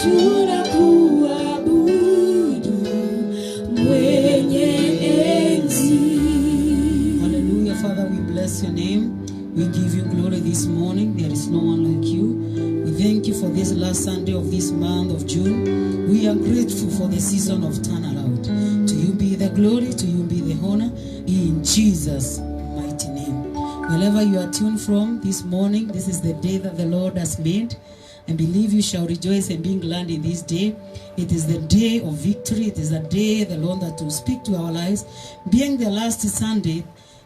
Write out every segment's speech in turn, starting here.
Hallelujah, Father, we bless your name. We give you glory this morning. There is no one like you. We thank you for this last Sunday of this month of June. We are grateful for the season of turnaround. To you be the glory, to you be the honor, in Jesus' mighty name. Wherever you are tuned from this morning, this is the day that the Lord has made. And believe you shall rejoice and be glad in this day. It is the day of victory. It is a day, the Lord, that will speak to our lives. Being the last Sunday,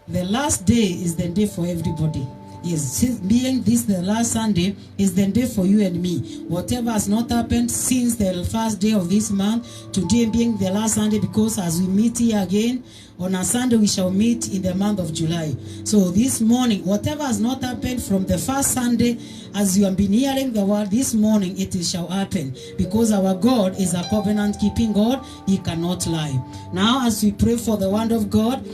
the last day is the day for everybody. Yes, being this the last Sunday is the day for you and me. Whatever has not happened since the first day of this month, today being the last Sunday, because as we meet here again on a Sunday, we shall meet in the month of July. So this morning, whatever has not happened from the first Sunday, as you have been hearing the word this morning, it shall happen, because our God is a covenant-keeping God. He cannot lie. Now, as we pray for the word of God,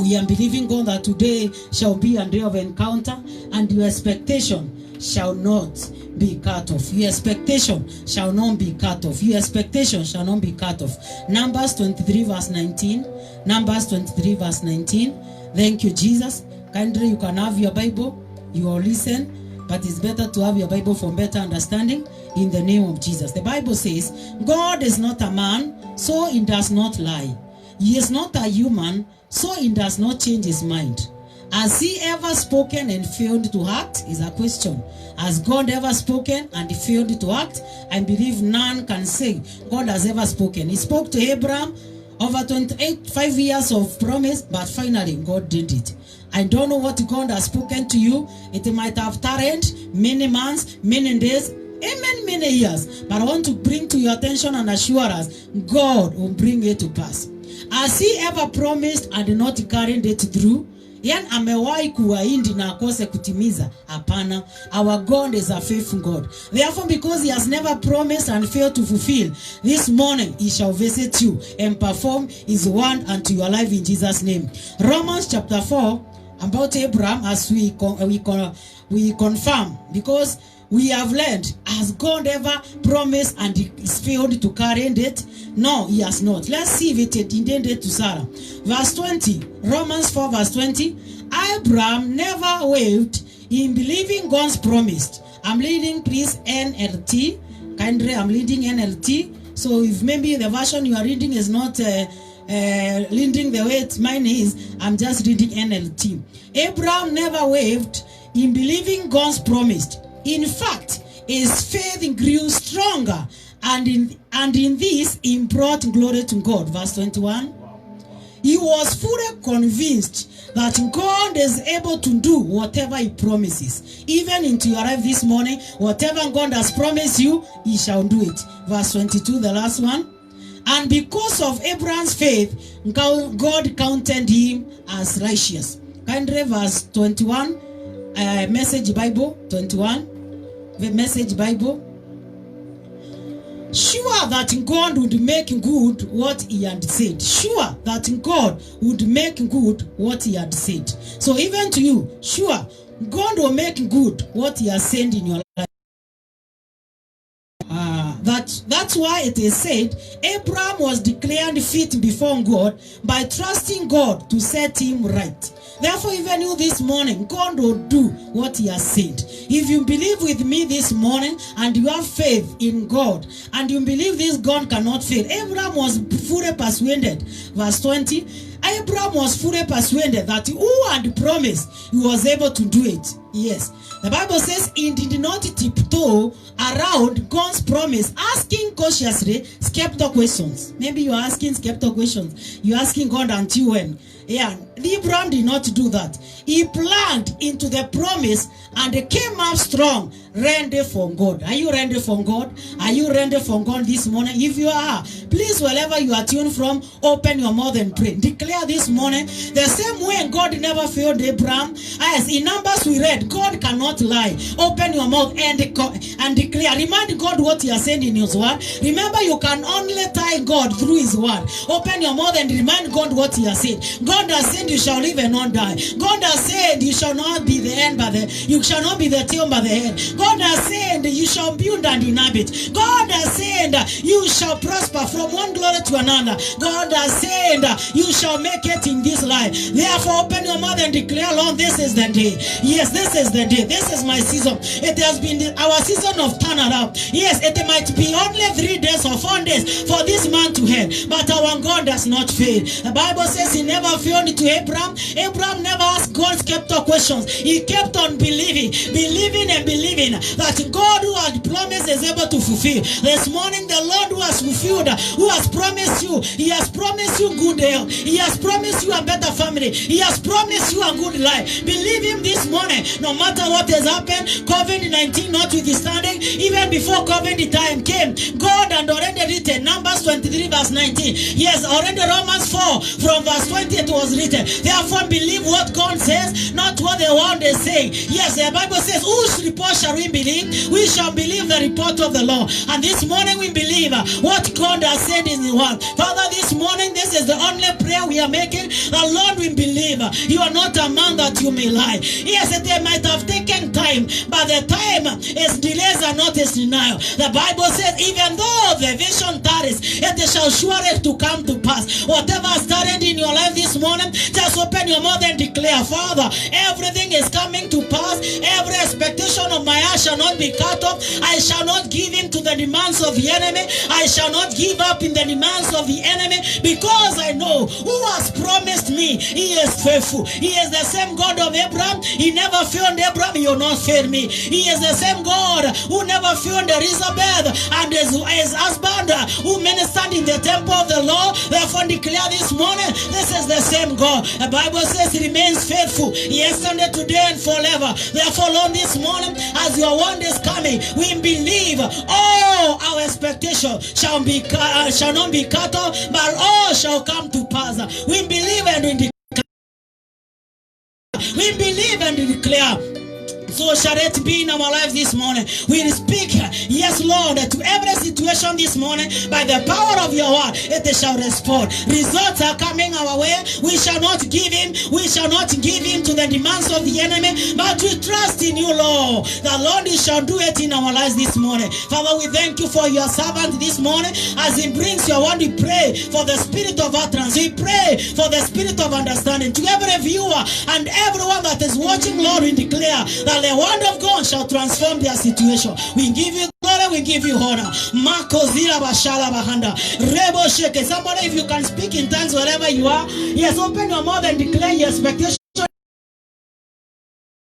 we are believing God that today shall be a day of encounter, and your expectation shall not be cut off. Your expectation shall not be cut off. Your expectation shall not be cut off. Numbers 23 verse 19. Numbers 23 verse 19. Thank you, Jesus. Kindly, you can have your Bible. You will listen, but it's better to have your Bible for better understanding in the name of Jesus. The Bible says, God is not a man, so he does not lie. He is not a human, so he does not change his mind. Has he ever spoken and failed to act? Is a question. Has God ever spoken and failed to act? I believe none can say God has ever spoken. He spoke to Abraham over 5 years of promise, but finally God did it. I don't know what God has spoken to you. It might have tarried many months, many days, many years. But I want to bring to your attention and assure us, God will bring it to pass. Has he ever promised and not carried it through? Yan amewahi kuahidi na akose kutimiza? Hapana. Our God is a faithful God. Therefore, because he has never promised and failed to fulfill, this morning he shall visit you and perform his word unto your life in Jesus' name. Romans chapter 4, about Abraham, as we confirm, because we have learned, has God ever promised and he failed to carry it? No, he has not. Let's see if it intended to Sarah. Verse 20, Romans 4 verse 20. Abraham never wavered in believing God's promise. I'm reading, please, NLT. Kindly, I'm reading NLT. So if maybe the version you are reading is not reading the way mine is, I'm just reading NLT. Abraham never wavered in believing God's promise. In fact, his faith grew stronger, and in this he brought glory to God. Verse 21. He was fully convinced that God is able to do whatever he promises. Even into your life this morning, whatever God has promised you, he shall do it. Verse 22, the last one. And because of Abraham's faith, God counted him as righteous. Kindly, verse 21. Message Bible 21, the Message Bible. Sure that God would make good what he had said. Sure that God would make good what he had said. So even to you, sure, God will make good what he has said in your life. That's why it is said, Abraham was declared fit before God by trusting God to set him right. Therefore, even you this morning, God will do what he has said. If you believe with me this morning and you have faith in God and you believe this God cannot fail, Abraham was fully persuaded. Verse 20, Abraham was fully persuaded that who had promised, he was able to do it. Yes. The Bible says he did not tiptoe around God's promise, asking cautiously skeptical questions. Maybe you are asking skeptical questions. You are asking God until when? Yeah, Abraham did not do that. He plugged into the promise and came up strong, ready for God. Are you ready for God? Are you ready for God this morning? If you are, please, wherever you are tuned from, open your mouth and pray. Declare this morning, the same way God never failed Abraham. As in Numbers we read, God cannot lie. Open your mouth and declare declare. Remind God what He has said in His word. Remember, you can only tie God through His word. Open your mouth and remind God what He has said. God has said you shall live and not die. God has said you shall not be the end but you shall not be the tail but the head. God has said you shall build and inhabit. God has said you shall prosper from one glory to another. God has said you shall make it in this life. Therefore, open your mouth and declare, Lord, this is the day. Yes, this is the day. This is my season. It has been our season of turnaround. Yes, it might be only 3 days or 4 days for this man to end, but our God does not fail. The Bible says He never failed to Abraham. Abraham never asked God skeptical questions. He kept on believing that God who had promised is able to fulfill. This morning, the Lord who has fulfilled, who has promised you, He has promised you good health. He has promised you a better family. He has promised you a good life. Believe Him this morning. No matter what has happened, COVID-19 notwithstanding, even before COVID time came, God had already written Numbers 23 verse 19. Yes, already Romans 4 from verse 20 it was written. Therefore believe what God says, not what the world is saying. Yes, the Bible says, whose report shall we believe? We shall believe the report of the Lord. And this morning we believe what God has said in the word. Father, this morning this is the only prayer we are making. The Lord, we believe you are not a man that you may lie. Yes, it might have taken time, but the time is delays are not his denial. The Bible says, even though the vision tarries, it shall surely to come to pass. Whatever started in your life this morning, just open your mouth and declare, Father, everything is coming to pass. Every expectation of my heart shall not be cut off. I shall not give in to the demands of the enemy. I shall not give up in the demands of the enemy, because I know who has promised me. He is faithful. He is the same God of Abraham. He never failed Abraham. He will not fail me. He is the same God who never failed Elizabeth and his husband who ministered in the temple of the Lord. Therefore declare this morning, this is the same God. The Bible says He remains faithful yesterday, today, and forever. Therefore, Lord, this morning, as your word is coming, we believe all our expectation shall not be cut off, but all shall come to pass. We believe and we believe and declare. So shall it be in our lives this morning. We speak, yes, Lord, to every situation this morning by the power of your word. It shall respond. Results are coming our way. We shall not give in. We shall not give in to the demands of the enemy, but we trust in you, Lord. The Lord, you shall do it in our lives this morning. Father, we thank you for your servant this morning. As he brings your word, we pray for the spirit of utterance. We pray for the spirit of understanding. To every viewer and everyone that is watching, Lord, we declare that the word of God shall transform their situation. We give you glory, we give you honor. Somebody, if you can speak in tongues wherever you are, yes, open your mouth and declare your expectation.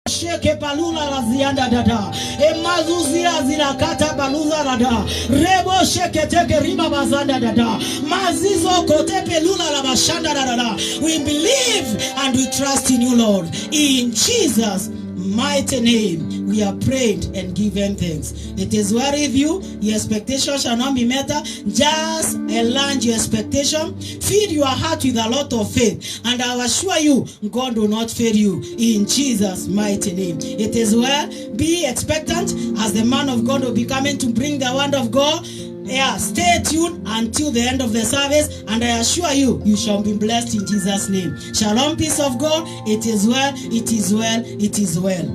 Sheke palula razianda dada emazuzia zinakata baluza dada rebo sheke teke rima bazanda dada mazizo kote pelula la bashanda dada. We believe and we trust in you, Lord. In Jesus' mighty name we are prayed and given thanks. It is well with you. Your expectation shall not be met. Just enlarge your expectation. Feed your heart with a lot of faith, and I assure you, God will not fail you in Jesus' mighty name. It is well. Be expectant, as the man of God will be coming to bring the word of God. Yeah, stay tuned until the end of the service, and I assure you, you shall be blessed in Jesus' name. Shalom, peace of God. It is well, it is well, it is well.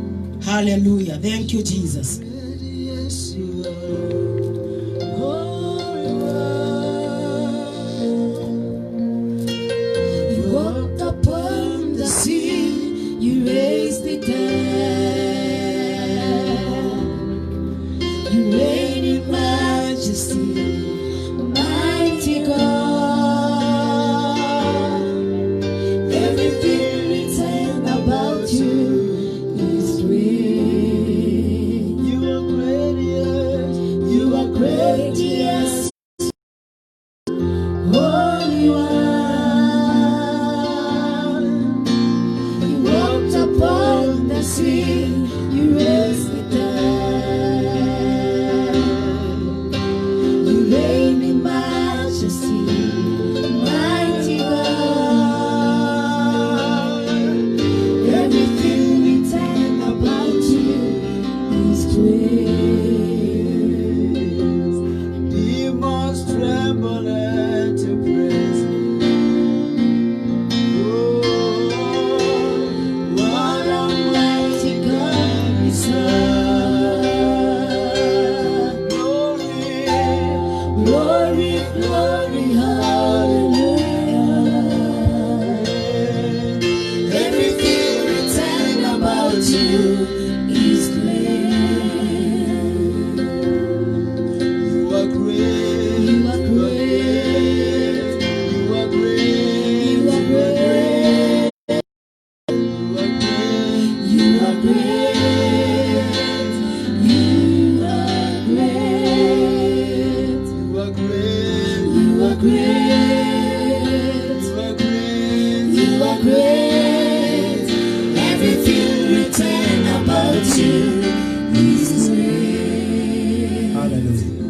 Hallelujah. Thank you, Jesus. Yes, you walked upon the sea, you raised the dead, you reign in majesty, mighty God. Everything written about you is great. You are great, yes. You are great, yes. Holy One. You walked upon the sea, you raised the dead. You great. You are great. Everything written about you is great. Hallelujah.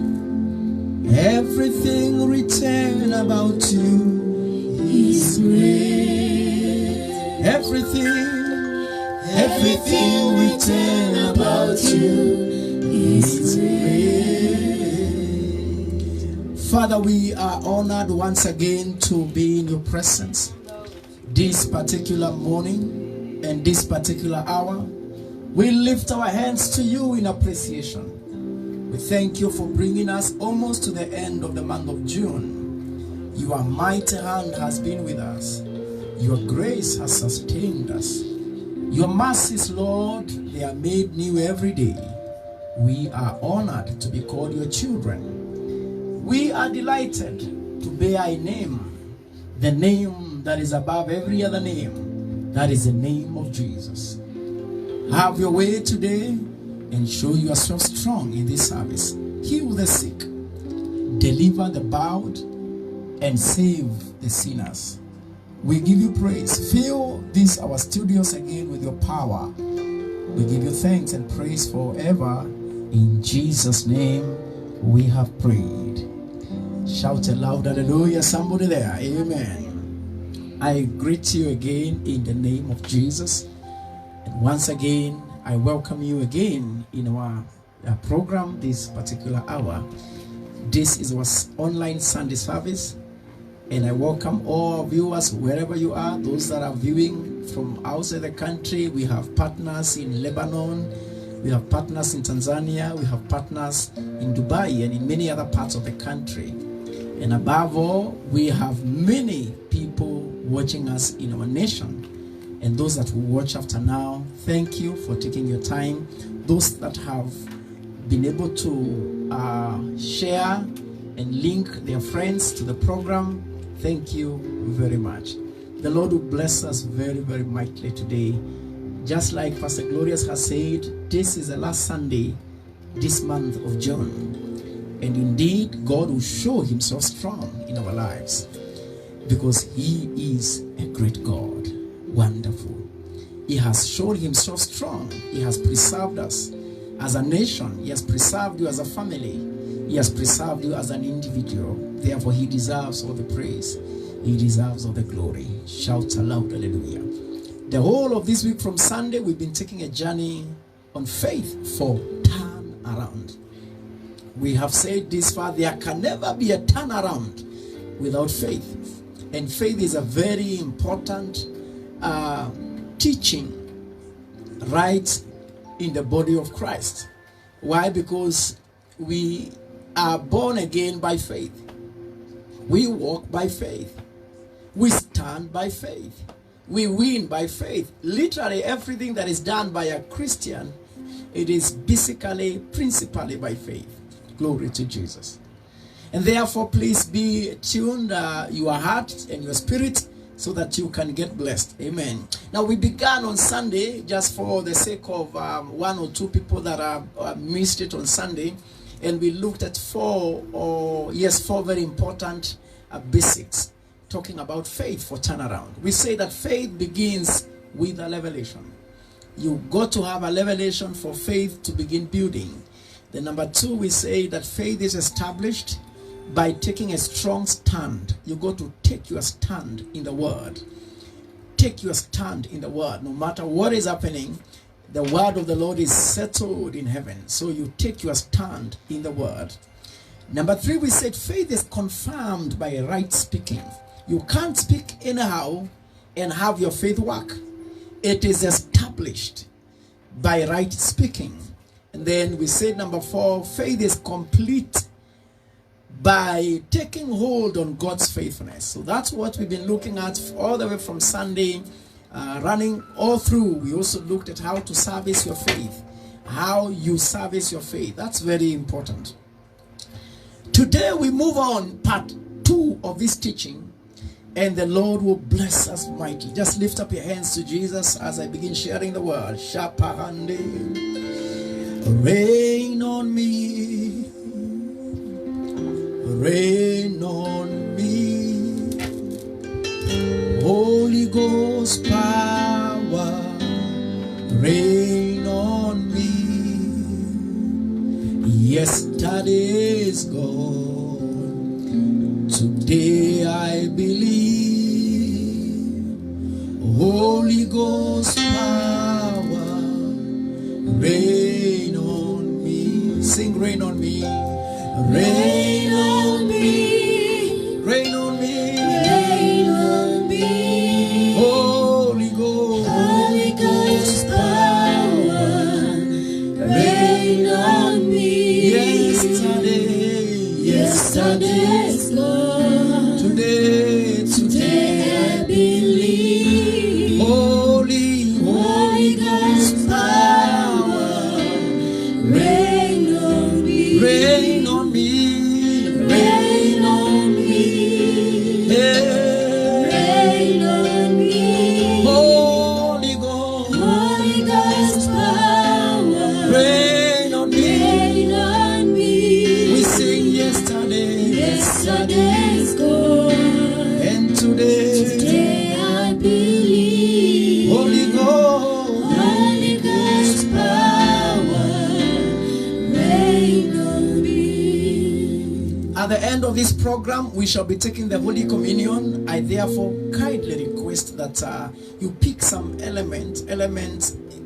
Everything written about you is great. Everything written about you is great. Father, we are honored once again to be in your presence this particular morning and this particular hour. We lift our hands to you in appreciation. We thank you for bringing us almost to the end of the month of June. Your mighty hand has been with us. Your grace has sustained us. Your mercies, Lord, they are made new every day. We are honored to be called your children. We are delighted to bear a name, the name that is above every other name. That is the name of Jesus. Have your way today and show yourself strong in this service. Heal the sick, deliver the bowed, and save the sinners. We give you praise. Fill these our studios again with your power. We give you thanks and praise forever. In Jesus' name we have prayed. Shout aloud, hallelujah, somebody there. Amen. I greet you again in the name of Jesus. And once again, I welcome you again in our program this particular hour. This is our online Sunday service. And I welcome all viewers wherever you are, those that are viewing from outside the country. We have partners in Lebanon, we have partners in Tanzania, we have partners in Dubai and in many other parts of the country. And above all, we have many people watching us in our nation. And those that will watch after now, thank you for taking your time. Those that have been able to share and link their friends to the program, thank you very much. The Lord will bless us very, very mightily today. Just like Pastor Glorious has said, this is the last Sunday this month of June. And indeed, God will show himself strong in our lives because he is a great God. Wonderful. He has shown himself strong. He has preserved us as a nation. He has preserved you as a family. He has preserved you as an individual. Therefore, he deserves all the praise. He deserves all the glory. Shout aloud, hallelujah. The whole of this week from Sunday, we've been taking a journey on faith for turn around. We have said this far, there can never be a turnaround without faith. And faith is a very important teaching right in the body of Christ. Why? Because we are born again by faith. We walk by faith. We stand by faith. We win by faith. Literally everything that is done by a Christian, it is basically, principally by faith. Glory to Jesus. And therefore, please be tuned your heart and your spirit so that you can get blessed. Amen. Now, we began on Sunday, just for the sake of one or two people that missed it on Sunday, and we looked at four very important basics, talking about faith for turnaround. We say that faith begins with a revelation. You got to have a revelation for faith to begin building. Then number two, we say that faith is established by taking a strong stand. You got to take your stand in the word. Take your stand in the word. No matter what is happening, the word of the Lord is settled in heaven. So you take your stand in the word. Number three, we said faith is confirmed by right speaking. You can't speak anyhow and have your faith work. It is established by right speaking. And then we said number four, faith is complete by taking hold on God's faithfulness. So that's what we've been looking at all the way from Sunday, running all through. We also looked at how to service your faith, how you service your faith. That's very important. Today we move on, part 2 of this teaching, and the Lord will bless us mightily. Just lift up your hands to Jesus as I begin sharing the word. Shapahande. Rain on me, rain on me. Yesterday is gone. Today I believe. Holy Ghost power, rain on me. Sing, rain on me. Rain on me. Rain on me. Rain on me. Holy Ghost. Holy Ghost power, rain on me. Yesterday's gone. Today I believe. Holy Ghost power, rain on me. rain on me. Rain on me. Yeah. Rain on me. Holy Ghost. Holy Ghost power, Rain on me. rain on me. We sing yesterday Yesterday's gone. and today. Today I believe. Holy Ghost. Holy Ghost power, rain on me. At the end of this program, we shall be taking the Holy Communion. I therefore kindly request that you pick some elements,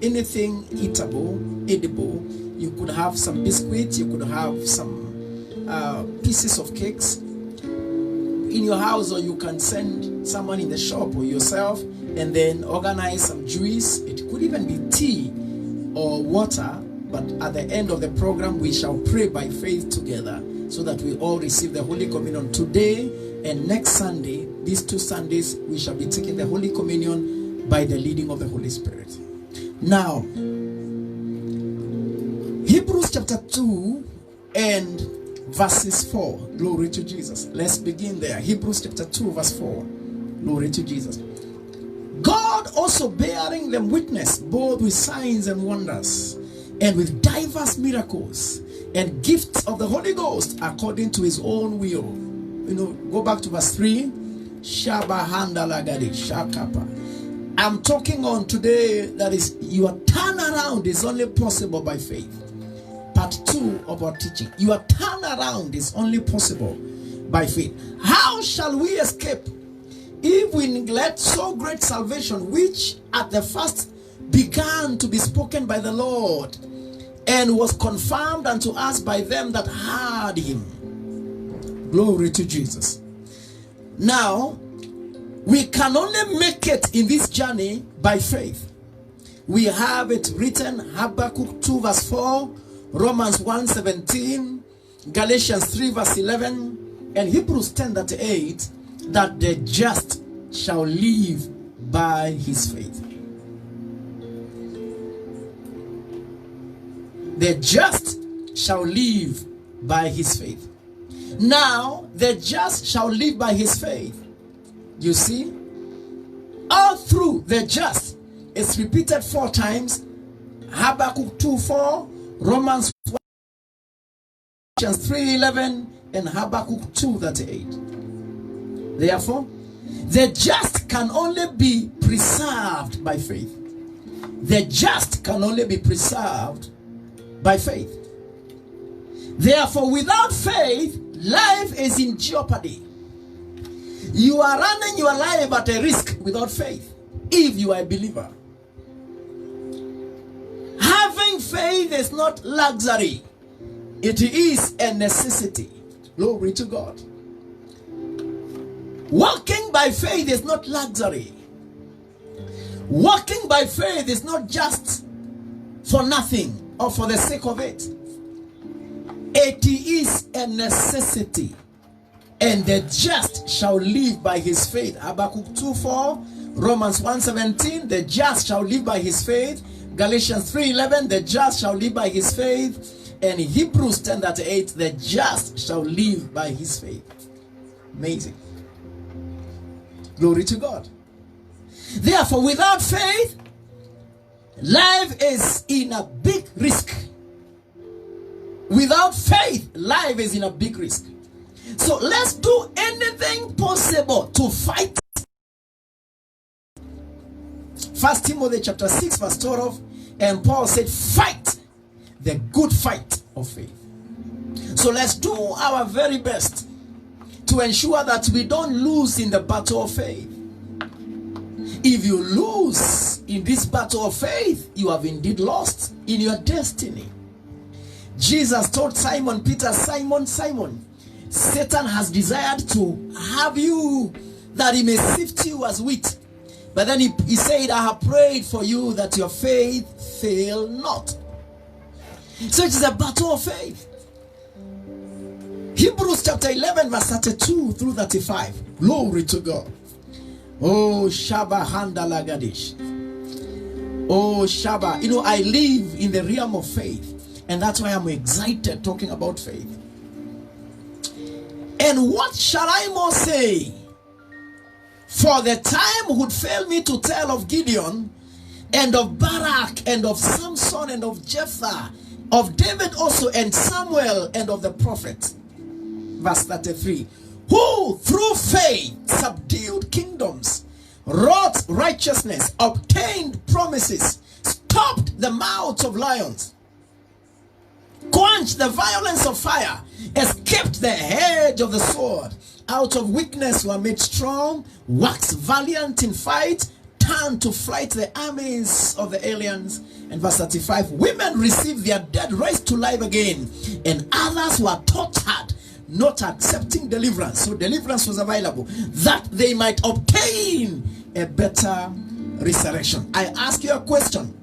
anything eatable, edible. You could have some biscuits, you could have some pieces of cakes in your house, or you can send someone in the shop or yourself and then organize some juice. It could even be tea or water. But at the end of the program, we shall pray by faith together so that we all receive the Holy Communion today and next Sunday. These 2 Sundays, we shall be taking the Holy Communion by the leading of the Holy Spirit. Now, Hebrews chapter 2 and verses 4. Glory to Jesus. Let's begin there. Hebrews chapter 2 verse 4. Glory to Jesus. God also bearing them witness, both with signs and wonders, and with diverse miracles and gifts of the Holy Ghost according to his own will. Go back to verse 3. I'm talking on today that is your turnaround is only possible by faith. Part 2 of our teaching. Your turnaround is only possible by faith. How shall we escape if we neglect so great salvation, which at the first began to be spoken by the Lord, and was confirmed unto us by them that heard him? Glory to Jesus. Now, we can only make it in this journey by faith. We have it written, Habakkuk 2 verse 4, Romans 1:17, Galatians 3 verse 11, and Hebrews 10:8, that the just shall live by his faith. The just shall live by his faith. Now, the just shall live by his faith. You see, all through the just, it's repeated 4 times. Habakkuk 2:4, Romans 3:11, and Habakkuk 2:8. Therefore, the just can only be preserved by faith. The just can only be preserved by faith. Therefore, without faith, life is in jeopardy. You are running your life at a risk without faith, if you are a believer. Having faith is not luxury, it is a necessity. Glory to God. Walking by faith is not luxury. Walking by faith is not just for nothing or for the sake of it. It is a necessity. And the just shall live by his faith. Habakkuk 2:4, Romans 1:17, the just shall live by his faith. Galatians 3:11, the just shall live by his faith. And Hebrews 10:8, the just shall live by his faith. Amazing. Glory to God. Therefore, without faith, life is in a big risk. Without faith, life is in a big risk. So let's do anything possible to fight. 1 Timothy chapter 6 verse 12, and Paul said, fight the good fight of faith. So let's do our very best to ensure that we don't lose in the battle of faith. If you lose in this battle of faith, you have indeed lost in your destiny. Jesus told Simon Peter, Simon, Simon, Satan has desired to have you that he may sift you as wheat. But then he said, I have prayed for you that your faith fail not. So it is a battle of faith. Hebrews chapter 11 verse 32 through 35. Glory to God. Oh, Shaba Handa Lagadish. Oh, Shaba. You know, I live in the realm of faith. And that's why I'm excited talking about faith. And what shall I more say? For the time would fail me to tell of Gideon, and of Barak, and of Samson, and of Jephthah, of David also, and Samuel, and of the prophet. Verse 33. Who through faith subdued kingdoms, wrought righteousness, obtained promises, stopped the mouths of lions, quenched the violence of fire, escaped the edge of the sword, out of weakness were made strong, waxed valiant in fight, turned to flight the armies of the aliens. And verse 35, women received their dead raised to life again, and others were tortured, not accepting deliverance. So deliverance was available, that they might obtain a better resurrection. I ask you a question.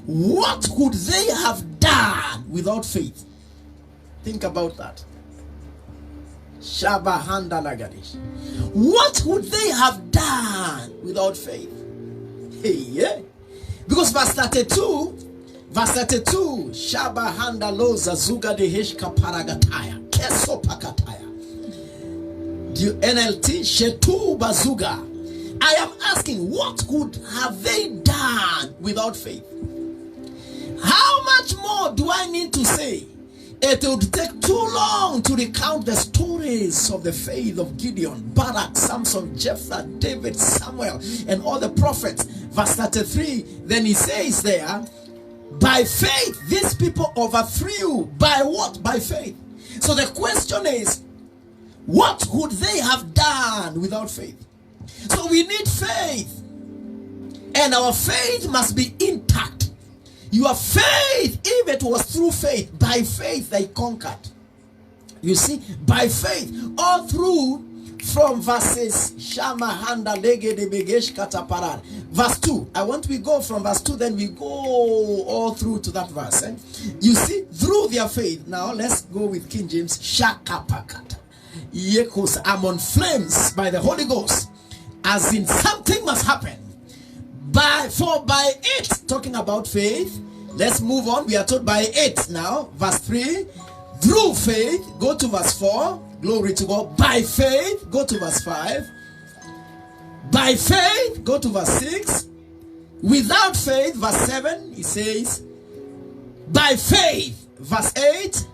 What could they have done without faith? Think about that. Shabahanda Lagadish. What would they have done without faith? Hey, yeah. Because verse 32, Shabahanda Loza Zuga de Heshka Paragataya, Keso Pakataya. NLT, Shetu Bazuga. I am asking, what could have they done without faith? How much more do I need to say? It would take too long to recount the stories of the faith of Gideon, Barak, Samson, Jephthah, David, Samuel, and all the prophets. Verse 33, then he says there, by faith, these people overthrew. By what? By faith. So the question is, what could they have done without faith? So we need faith. And our faith must be intact. Your faith, if it was through faith, by faith they conquered. You see, by faith, all through from verses Shamahanda Lege de Begesh Kataparar. Verse 2. I want we go from verse 2, then we go all through to that verse. You see, through their faith. Now let's go with King James. Shakapakata. Yekos, I'm on flames by the Holy Ghost. As in something must happen. For by it, talking about faith, let's move on. We are told by it now. Verse 3. Through faith, go to verse 4. Glory to God. By faith, go to verse 5. By faith, go to verse 6. Without faith, verse 7, he says, by faith, verse 8.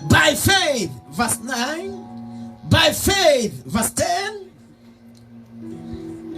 By faith, verse 9. By faith, verse 10.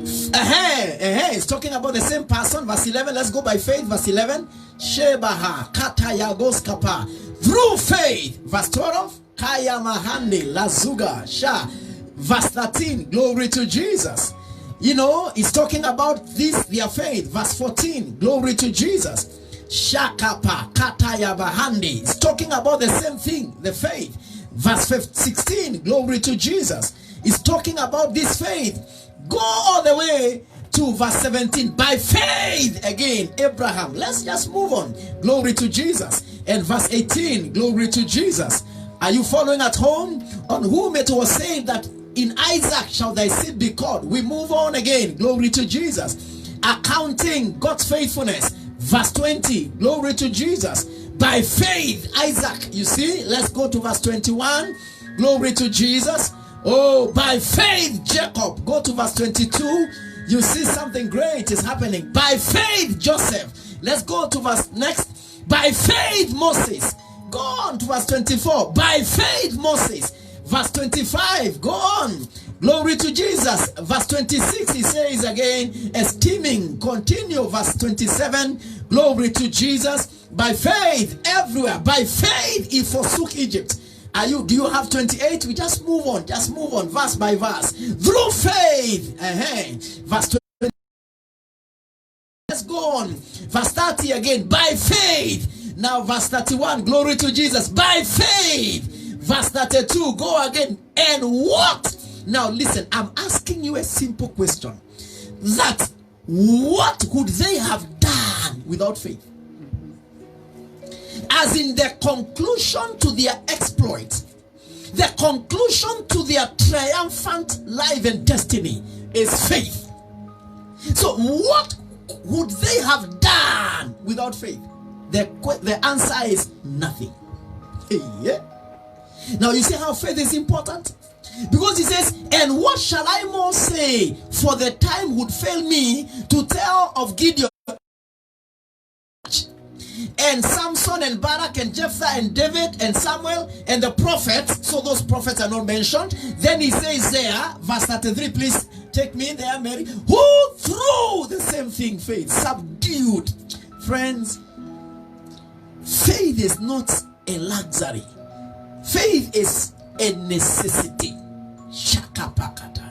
It's talking about the same person. Verse 11, let's go by faith. Verse 11, Shebaha Katayagos Kapa. Through faith. Verse 12, Kaya Mahandi Lazuga Sha. Verse 13, glory to Jesus. You know, it's talking about this, their faith. Verse 14, glory to Jesus. Shakapa Kataya Bahandi. It's talking about the same thing, the faith. Verse 16, glory to Jesus. It's talking about this faith. Go all the way to verse 17. By faith, again, Abraham. Let's just move on. Glory to Jesus. And verse 18, glory to Jesus. Are you following at home? On whom it was said that in Isaac shall thy seed be called. We move on again. Glory to Jesus. Accounting God's faithfulness. Verse 20, glory to Jesus. By faith, Isaac. You see, let's go to verse 21. Glory to Jesus. Oh, by faith, Jacob. Go to verse 22. You see something great is happening. By faith, Joseph. Let's go to verse next. By faith, Moses. Go on to verse 24. By faith, Moses. Verse 25. Go on. Glory to Jesus. Verse 26, he says again, esteeming. Continue. Verse 27. Glory to Jesus. By faith, everywhere. By faith, he forsook Egypt. Do you have 28? We just move on. Just move on, verse by verse. Through faith. Verse 20. Let's go on. Verse 30 again. By faith. Now verse 31. Glory to Jesus. By faith. Verse 32. Go again. And what? Now listen. I'm asking you a simple question. That what could they have done without faith? As in the conclusion to their exploit, the conclusion to their triumphant life and destiny is faith. So what would they have done without faith? The answer is nothing. Yeah. Now you see how faith is important? Because he says, and what shall I more say? For the time would fail me to tell of Gideon and Samson and Barak and Jephthah and David and Samuel and the prophets. So those prophets are not mentioned. Then he says there, verse 33, please take me there, Mary, who through the same thing, faith, subdued. Friends, faith is not a luxury. Faith is a necessity. Shakapakata.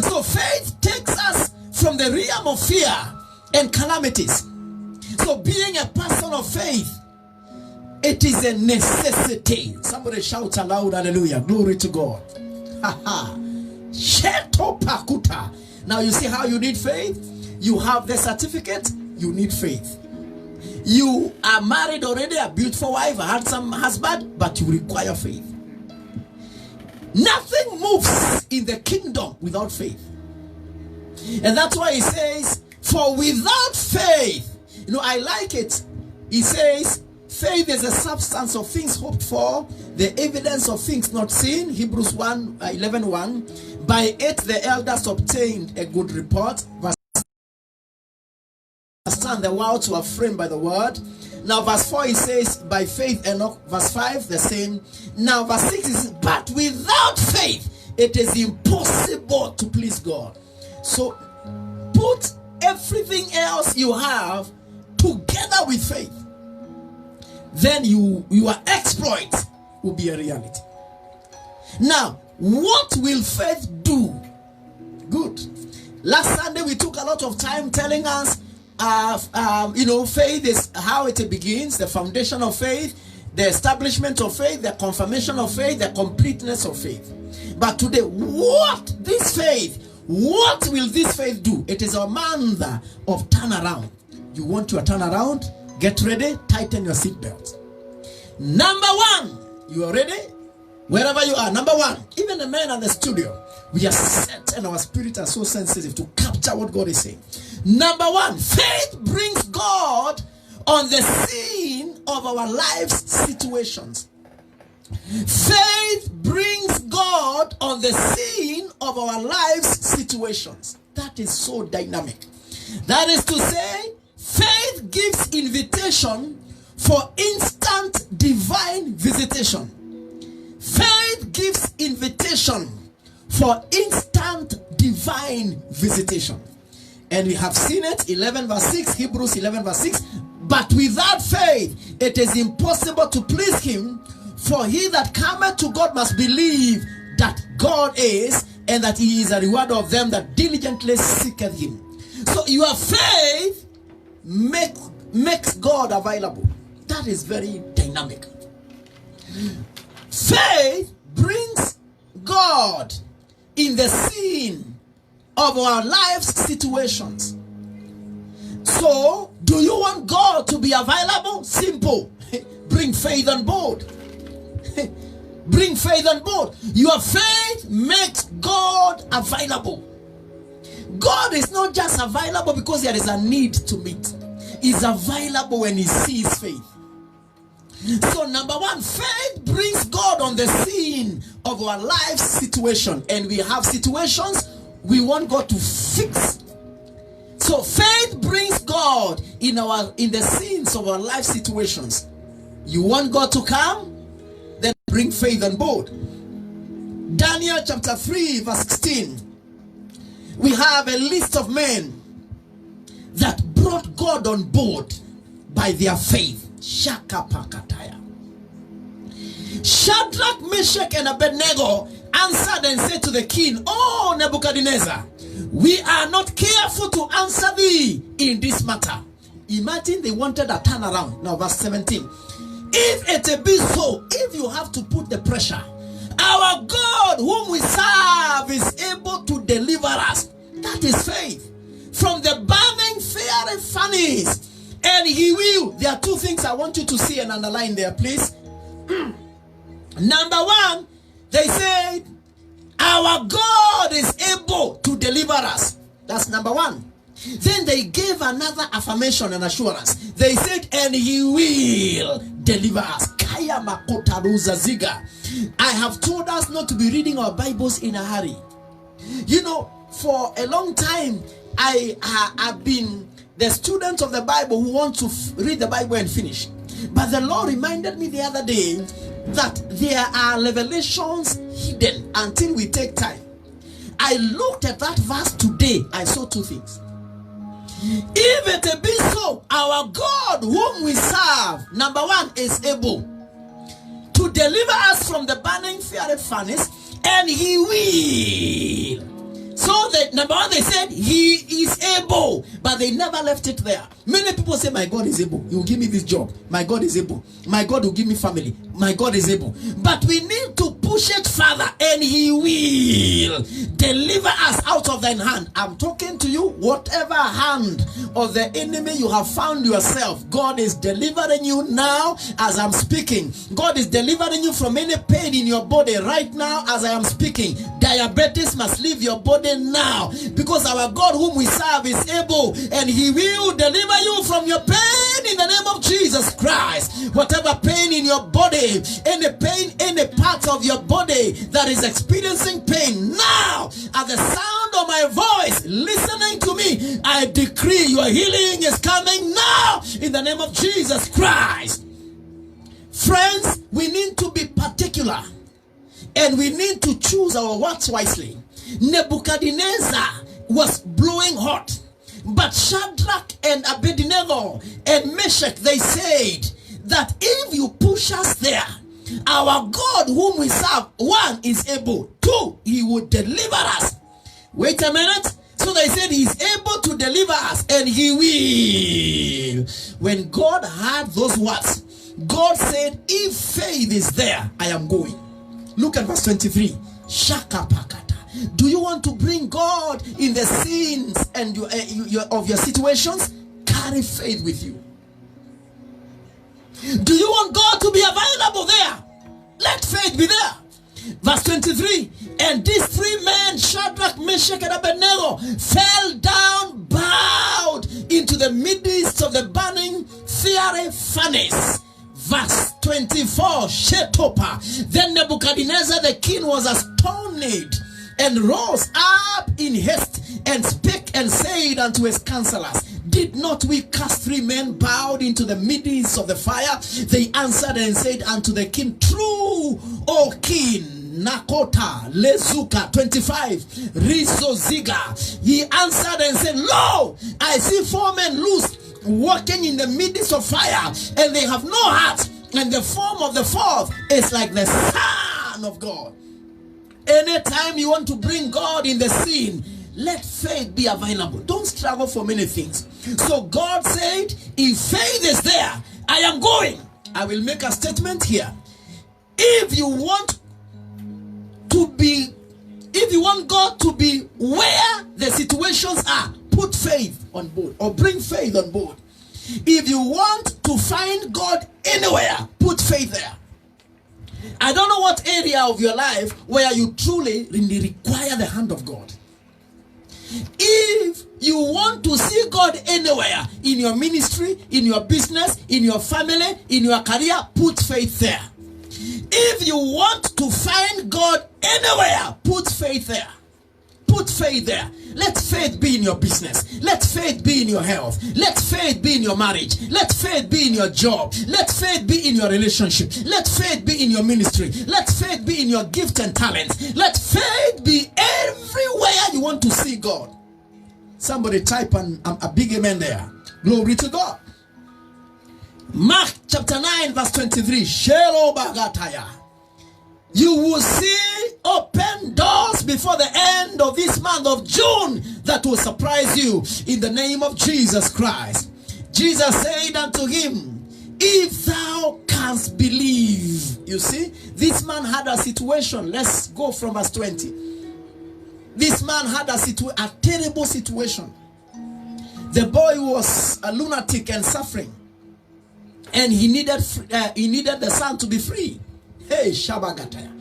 So faith takes us from the realm of fear and calamities. So being a person of faith, it is a necessity. Somebody shout aloud, hallelujah, glory to God. Now you see how you need faith? You have the certificate, you need faith. You are married already, a beautiful wife, a handsome husband, but you require faith. Nothing moves in the kingdom without faith. And that's why he says, for without faith, I like it. He says, faith is a substance of things hoped for, the evidence of things not seen. Hebrews 11:1. By it the elders obtained a good report. Verse understand the worlds were framed by the word. Now verse 4 he says, by faith Enoch. Verse 5 the same. Now verse 6 is, but without faith it is impossible to please God. So put everything else you have together with faith, then your exploit will be a reality. Now, what will faith do? Good. Last Sunday we took a lot of time telling us, faith is how it begins, the foundation of faith, the establishment of faith, the confirmation of faith, the completeness of faith. But today, what will this faith do? It is a month of turnaround. You want your turnaround? Get ready, tighten your seatbelt. Number one, you are ready? Wherever you are, number one, even the men in the studio, we are set and our spirit are so sensitive to capture what God is saying. Number one, faith brings God on the scene of our life's situations. Faith brings God on the scene of our life's situations. That is so dynamic. That is to say, faith gives invitation for instant divine visitation. Faith gives invitation for instant divine visitation. And we have seen it, 11 verse 6, Hebrews 11 verse 6. But without faith, it is impossible to please him. For he that cometh to God must believe that God is, and that he is a rewarder of them that diligently seeketh him. So your faith makes God available. That is very dynamic. Faith brings God in the scene of our life's situations. So, do you want God to be available? Simple. Bring faith on board. Bring faith on board. Your faith makes God available. God is not just available because there is a need to meet. He's available when he sees faith. So number one, faith brings God on the scene of our life situation. And we have situations we want God to fix. So faith brings God in the scenes of our life situations. You want God to come? Then bring faith on board. Daniel chapter 3 verse 16. We have a list of men that brought God on board by their faith. Shaka Pakataya. Shadrach, Meshach, and Abednego answered and said to the king, "Oh, Nebuchadnezzar, we are not careful to answer thee in this matter." Imagine they wanted a turnaround. Now verse 17. If it be so, if you have to put the pressure, our God whom we serve is able to deliver us. That is faith. From the burning fiery furnace. And he will. There are two things I want you to see and underline there, please. Number one, they said, our God is able to deliver us. That's number one. Then they gave another affirmation and assurance. They said, and he will deliver us. Kaya makota ruza ziga. I have told us not to be reading our Bibles in a hurry. You know, for a long time, I have been the student of the Bible who want to read the Bible and finish. But the Lord reminded me the other day that there are revelations hidden until we take time. I looked at that verse today. I saw two things. If it be so, our God whom we serve, number one, is able to deliver us from the burning fiery furnace, and he will. So that number one, they said he is able, but they never left it there. Many people say, my God is able. He will give me this job. My God is able. My God will give me family. My God is able. But we need to push it further, and he will deliver us out of thine hand. I'm talking to you, whatever hand of the enemy you have found yourself, God is delivering you now as I'm speaking. God is delivering you from any pain in your body right now as I am speaking. Diabetes must leave your body now, because our God whom we serve is able, and he will deliver you from your pain in the name of Jesus Christ. Whatever pain in your body, any pain, any part of your body that is experiencing pain now, at the sound of my voice, listening to me, I decree your healing is coming now in the name of Jesus Christ. Friends, we need to be particular, and we need to choose our words wisely. Nebuchadnezzar was blowing hot, but Shadrach and Abednego and Meshach, they said that if you push us there, our God whom we serve, one, is able, two, he will deliver us. Wait a minute. So they said he's able to deliver us, and he will. When God heard those words, God said, if faith is there, I am going. Look at verse 23. Shaka pakata. Do you want to bring God in the scenes and of your situations? Carry faith with you. Do you want God to be available there? Let faith be there. Verse 23. And these three men, Shadrach, Meshach, and Abednego, fell down, bowed into the midst of the burning fiery furnace. Verse 24. Shetopa. Then Nebuchadnezzar the king was astonished, and rose up in haste, and spake and said unto his counselors, did not we cast three men bowed into the midst of the fire? They answered and said unto the king, true, O king. Nakota Lezuka 25 Riso Ziga. He answered and said, lo, I see four men loose, walking in the midst of fire, and they have no heart, and the form of the fourth is like the Son of God. Anytime you want to bring God in the scene, let faith be available. Don't struggle for many things. So God said, if faith is there, I am going. I will make a statement here. If you want God to be where the situations are, put faith on board, or bring faith on board. If you want to find God anywhere, put faith there. I don't know what area of your life where you truly really require the hand of God. If you want to see God anywhere, in your ministry, in your business, in your family, in your career, put faith there. If you want to find God anywhere, put faith there. Put faith there. Let faith be in your business. Let faith be in your health. Let faith be in your marriage. Let faith be in your job. Let faith be in your relationship. Let faith be in your ministry. Let faith be in your gift and talents. Let faith be everywhere you want to see God. Somebody type a big amen there. Glory to God. Mark chapter 9 verse 23. Shelo bagataya. You will see open doors before the end of this month of June that will surprise you in the name of Jesus Christ. Jesus said unto him, if thou canst believe. You see, this man had a situation. Let's go from verse 20. This man had a terrible situation. The boy was a lunatic and suffering, and he needed the son to be free. Hey, Shabagataya.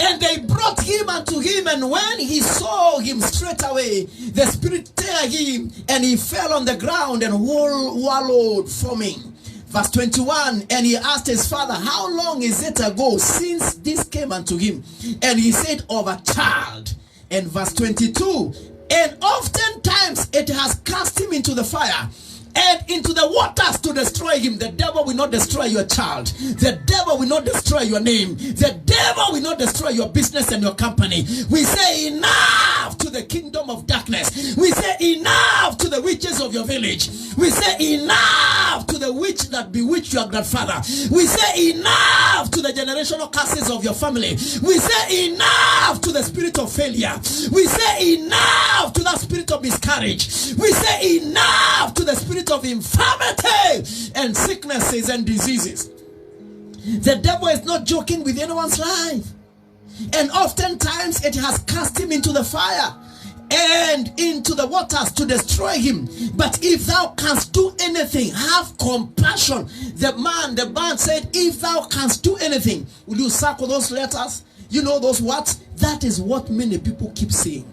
And they brought him unto him, and when he saw him straight away, the spirit tear him, and he fell on the ground and wallowed foaming. Verse 21, and he asked his father, how long is it ago since this came unto him? And he said, of a child. And verse 22, and oftentimes it has cast him into the fire and into the waters to destroy him. The devil will not destroy your child. The devil will not destroy your name. The devil will not destroy your business and your company. We say enough to the kingdom of darkness. We say enough to the witches of your village. We say enough to the witch that bewitched your grandfather. We say enough to the generational curses of your family. We say enough to the spirit of failure. We say enough to that spirit of miscarriage. We say enough to the spirit of infirmity and sicknesses and diseases. The devil is not joking with anyone's life, and oftentimes it has cast him into the fire and into the waters to destroy him. But if thou canst do anything, have compassion. The man said, if thou canst do anything. Will you circle those letters? You know those words? That is what many people keep saying.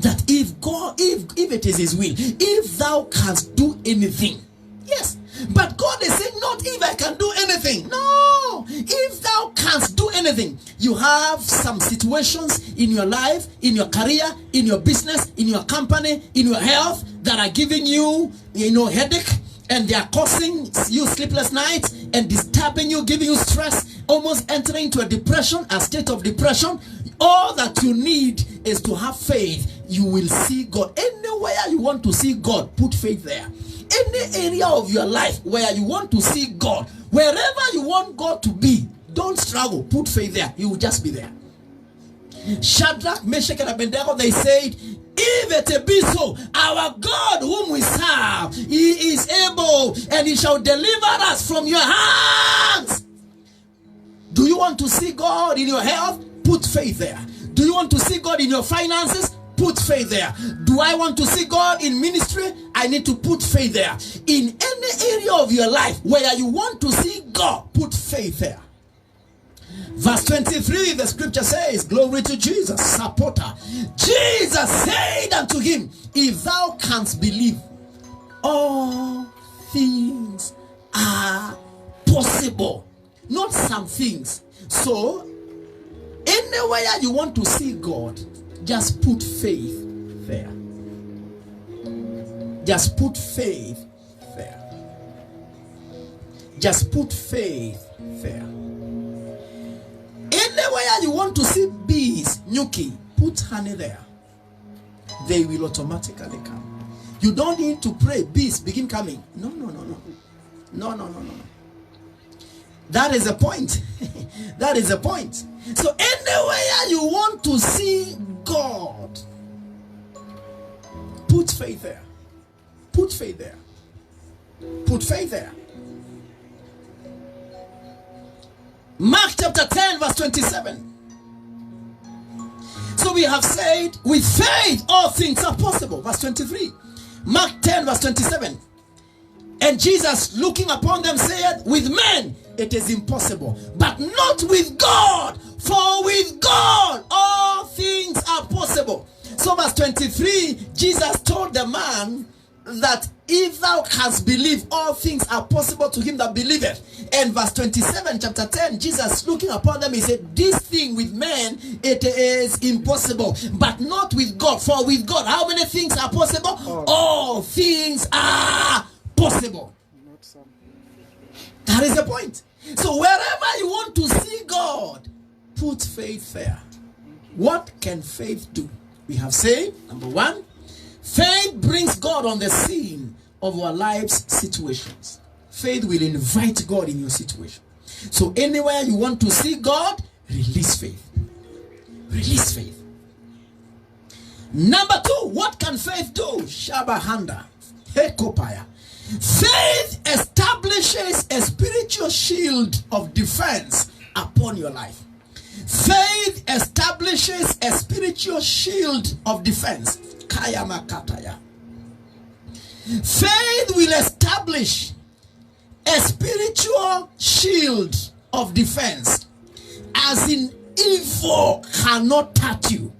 That if God, if it is his will, if thou canst do anything. Yes, but God is saying not if I can do anything. No, if thou canst do anything. You have some situations in your life, in your career, in your business, in your company, in your health that are giving you, headache, and they are causing you sleepless nights and disturbing you, giving you stress, almost entering into a depression, a state of depression. All that you need is to have faith. You will see God. Anywhere you want to see God, put faith there. Any area of your life where you want to see God, wherever you want God to be, don't struggle. Put faith there. He will just be there. Shadrach, Meshach, and Abednego, they said, if it be so, our God whom we serve, he is able, and he shall deliver us from your hands. Do you want to see God in your health? Put faith there. Do you want to see God in your finances? Put faith there. Do I want to see God in ministry? I need to put faith there. In any area of your life where you want to see God, put faith there. Verse 23, the scripture says, glory to Jesus, supporter. Jesus said unto him, if thou canst believe, all things are possible. Not some things. So, anywhere you want to see God, just put faith there. Just put faith there. Just put faith there. Anywhere you want to see bees, nyuki, put honey there. They will automatically come. You don't need to pray, bees begin coming. No. That is the point. That is the point. So anywhere you want to see God, put faith there. Put faith there. Put faith there. Mark chapter 10 verse 27. So we have said, with faith all things are possible. Verse 23. Mark 10 verse 27. And Jesus looking upon them said, with men it is impossible, but not with God, for with God all things are possible. So verse 23, Jesus told the man that if thou canst believe, all things are possible to him that believeth. And verse 27, chapter 10, Jesus looking upon them, he said, this thing with men, it is impossible, but not with God. For with God, how many things are possible? All things are possible. That is the point. So wherever you want to see God, put faith there. What can faith do? We have said, number one, faith brings God on the scene of our life's situations. Faith will invite God in your situation. So anywhere you want to see God, Release faith. Release faith. Number 2, what can faith do? Shabahanda. Hekopaya. Faith establishes a spiritual shield of defense upon your life. Faith establishes a spiritual shield of defense. Kayamakataya. Faith will establish a spiritual shield of defense, as in evil cannot touch you.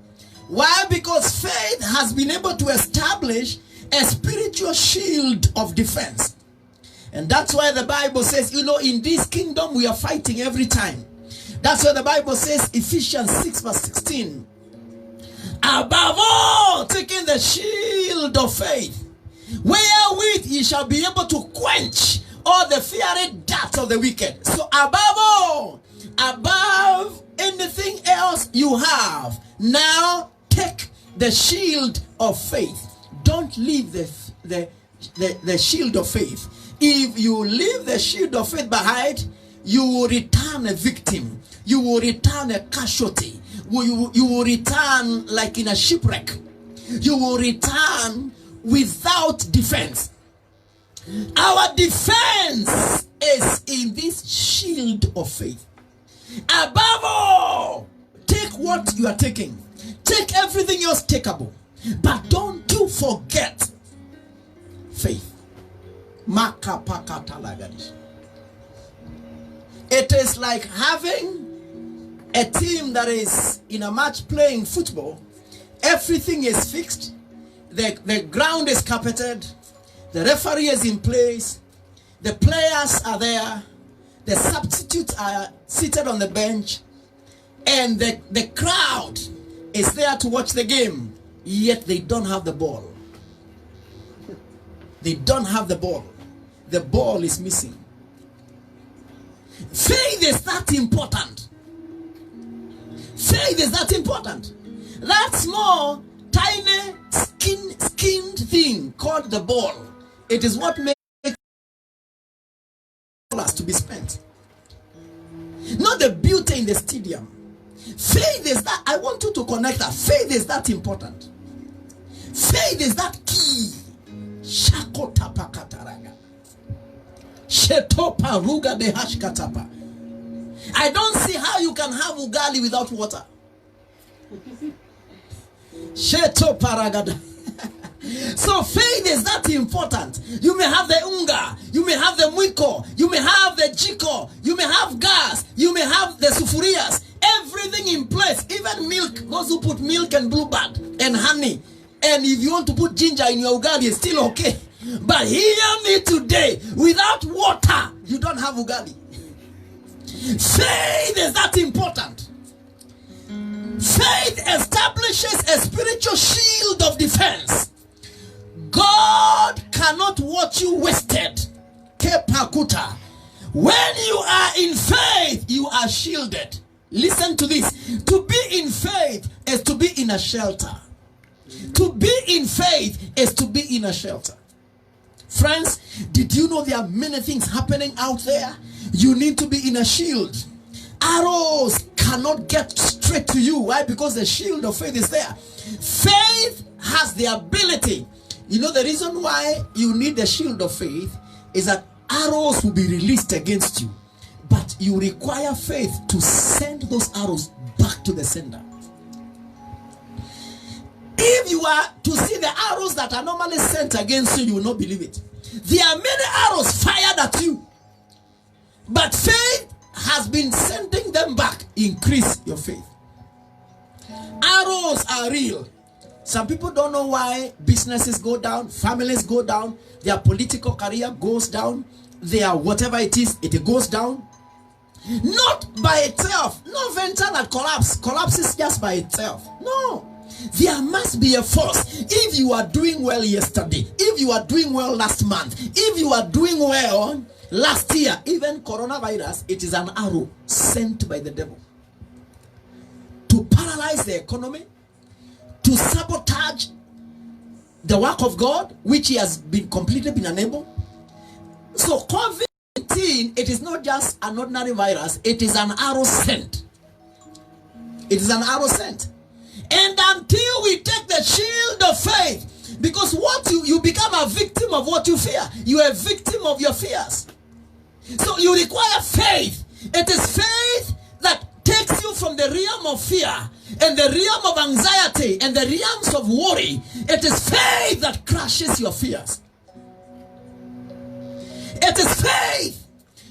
Why? Because faith has been able to establish a spiritual shield of defense. And that's why the Bible says, in this kingdom we are fighting every time. That's why the Bible says, Ephesians 6 verse 16, above all, taking the shield of faith, wherewith ye shall be able to quench all the fiery darts of the wicked. So above all, above anything else you have, now take the shield of faith. Don't leave the shield of faith. If you leave the shield of faith behind, you will return a victim. You will return a casualty. You will return like in a shipwreck. You will return without defense. Our defense is in this shield of faith. Above all, take what you are taking. Take everything else takeable. But don't you forget faith. It is like having a team that is in a match playing football. Everything is fixed. The ground is carpeted. The referee is in place. The players are there. The substitutes are seated on the bench. And the crowd is there to watch the game. Yet they don't have the ball. They don't have the ball. The ball is missing. Faith is that important. Faith is that important. That small, tiny, skinned thing called the ball, it is what makes us to be spent. Not the beauty in the stadium. Faith is that, I want you to connect that. Faith is that important. Faith is that key. Shakotapakataraga. Shetopa ruga de hashkatapa. I don't see how you can have ugali without water. Shetoparagada. So faith is that important. You may have the unga, you may have the mwiko, you may have the jiko, you may have gas, you may have the sufurias, everything in place, even milk. Those who put milk and bluebird and honey, and if you want to put ginger in your ugali, it's still okay. But hear me today, without water, you don't have ugali. Faith is that important. Faith establishes a spiritual shield of defense. God cannot watch you wasted. Kepakuta. When you are in faith, you are shielded. Listen to this. To be in faith is to be in a shelter. To be in faith is to be in a shelter. Friends, did you know there are many things happening out there? You need to be in a shield. Arrows cannot get straight to you. Why? Because the shield of faith is there. Faith has the ability. You know the reason why you need the shield of faith is that arrows will be released against you. But you require faith to send those arrows back to the sender. If you are to see the arrows that are normally sent against you, you will not believe it. There are many arrows fired at you. But faith has been sending them back. Increase your faith. Arrows are real. Some people don't know why businesses go down, families go down, their political career goes down, their whatever it is, it goes down. Not by itself. No venture that collapses just by itself. No. There must be a force. If you are doing well yesterday, if you are doing well last month, if you are doing well last year, even coronavirus, it is an arrow sent by the devil to paralyze the economy, to sabotage the work of God, which he has been completely been unable. So COVID-19, it is not just an ordinary virus, it is an arrow sent It is an arrow sent. And until we take the shield of faith, because what you become a victim of what you fear. You are a victim of your fears. So you require faith. It is faith that takes you from the realm of fear and the realm of anxiety and the realms of worry. It is faith that crushes your fears. It is faith.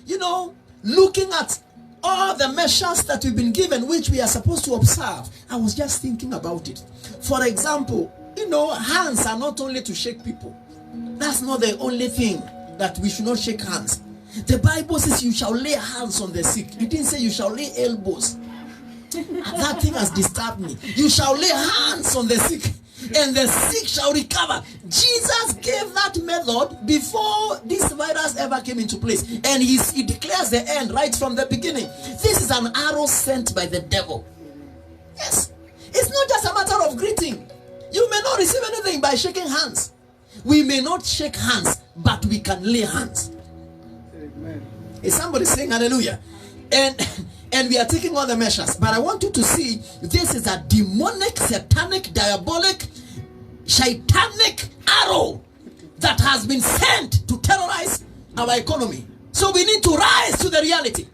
You know, looking at all the measures that we've been given, which we are supposed to observe. I was just thinking about it. For example, you know, hands are not only to shake people. That's not the only thing that we should not shake hands. The Bible says you shall lay hands on the sick. It didn't say you shall lay elbows. That thing has disturbed me. You shall lay hands on the sick, and the sick shall recover. Jesus gave that method before this virus ever came into place. And he declares the end right from the beginning. This is an arrow sent by the devil. Yes. It's not just a matter of greeting. You may not receive anything by shaking hands. We may not shake hands, but we can lay hands. Amen. Is somebody saying hallelujah? And we are taking all the measures. But I want you to see, this is a demonic, satanic, diabolic, satanic arrow that has been sent to terrorize our economy. So we need to rise to the reality.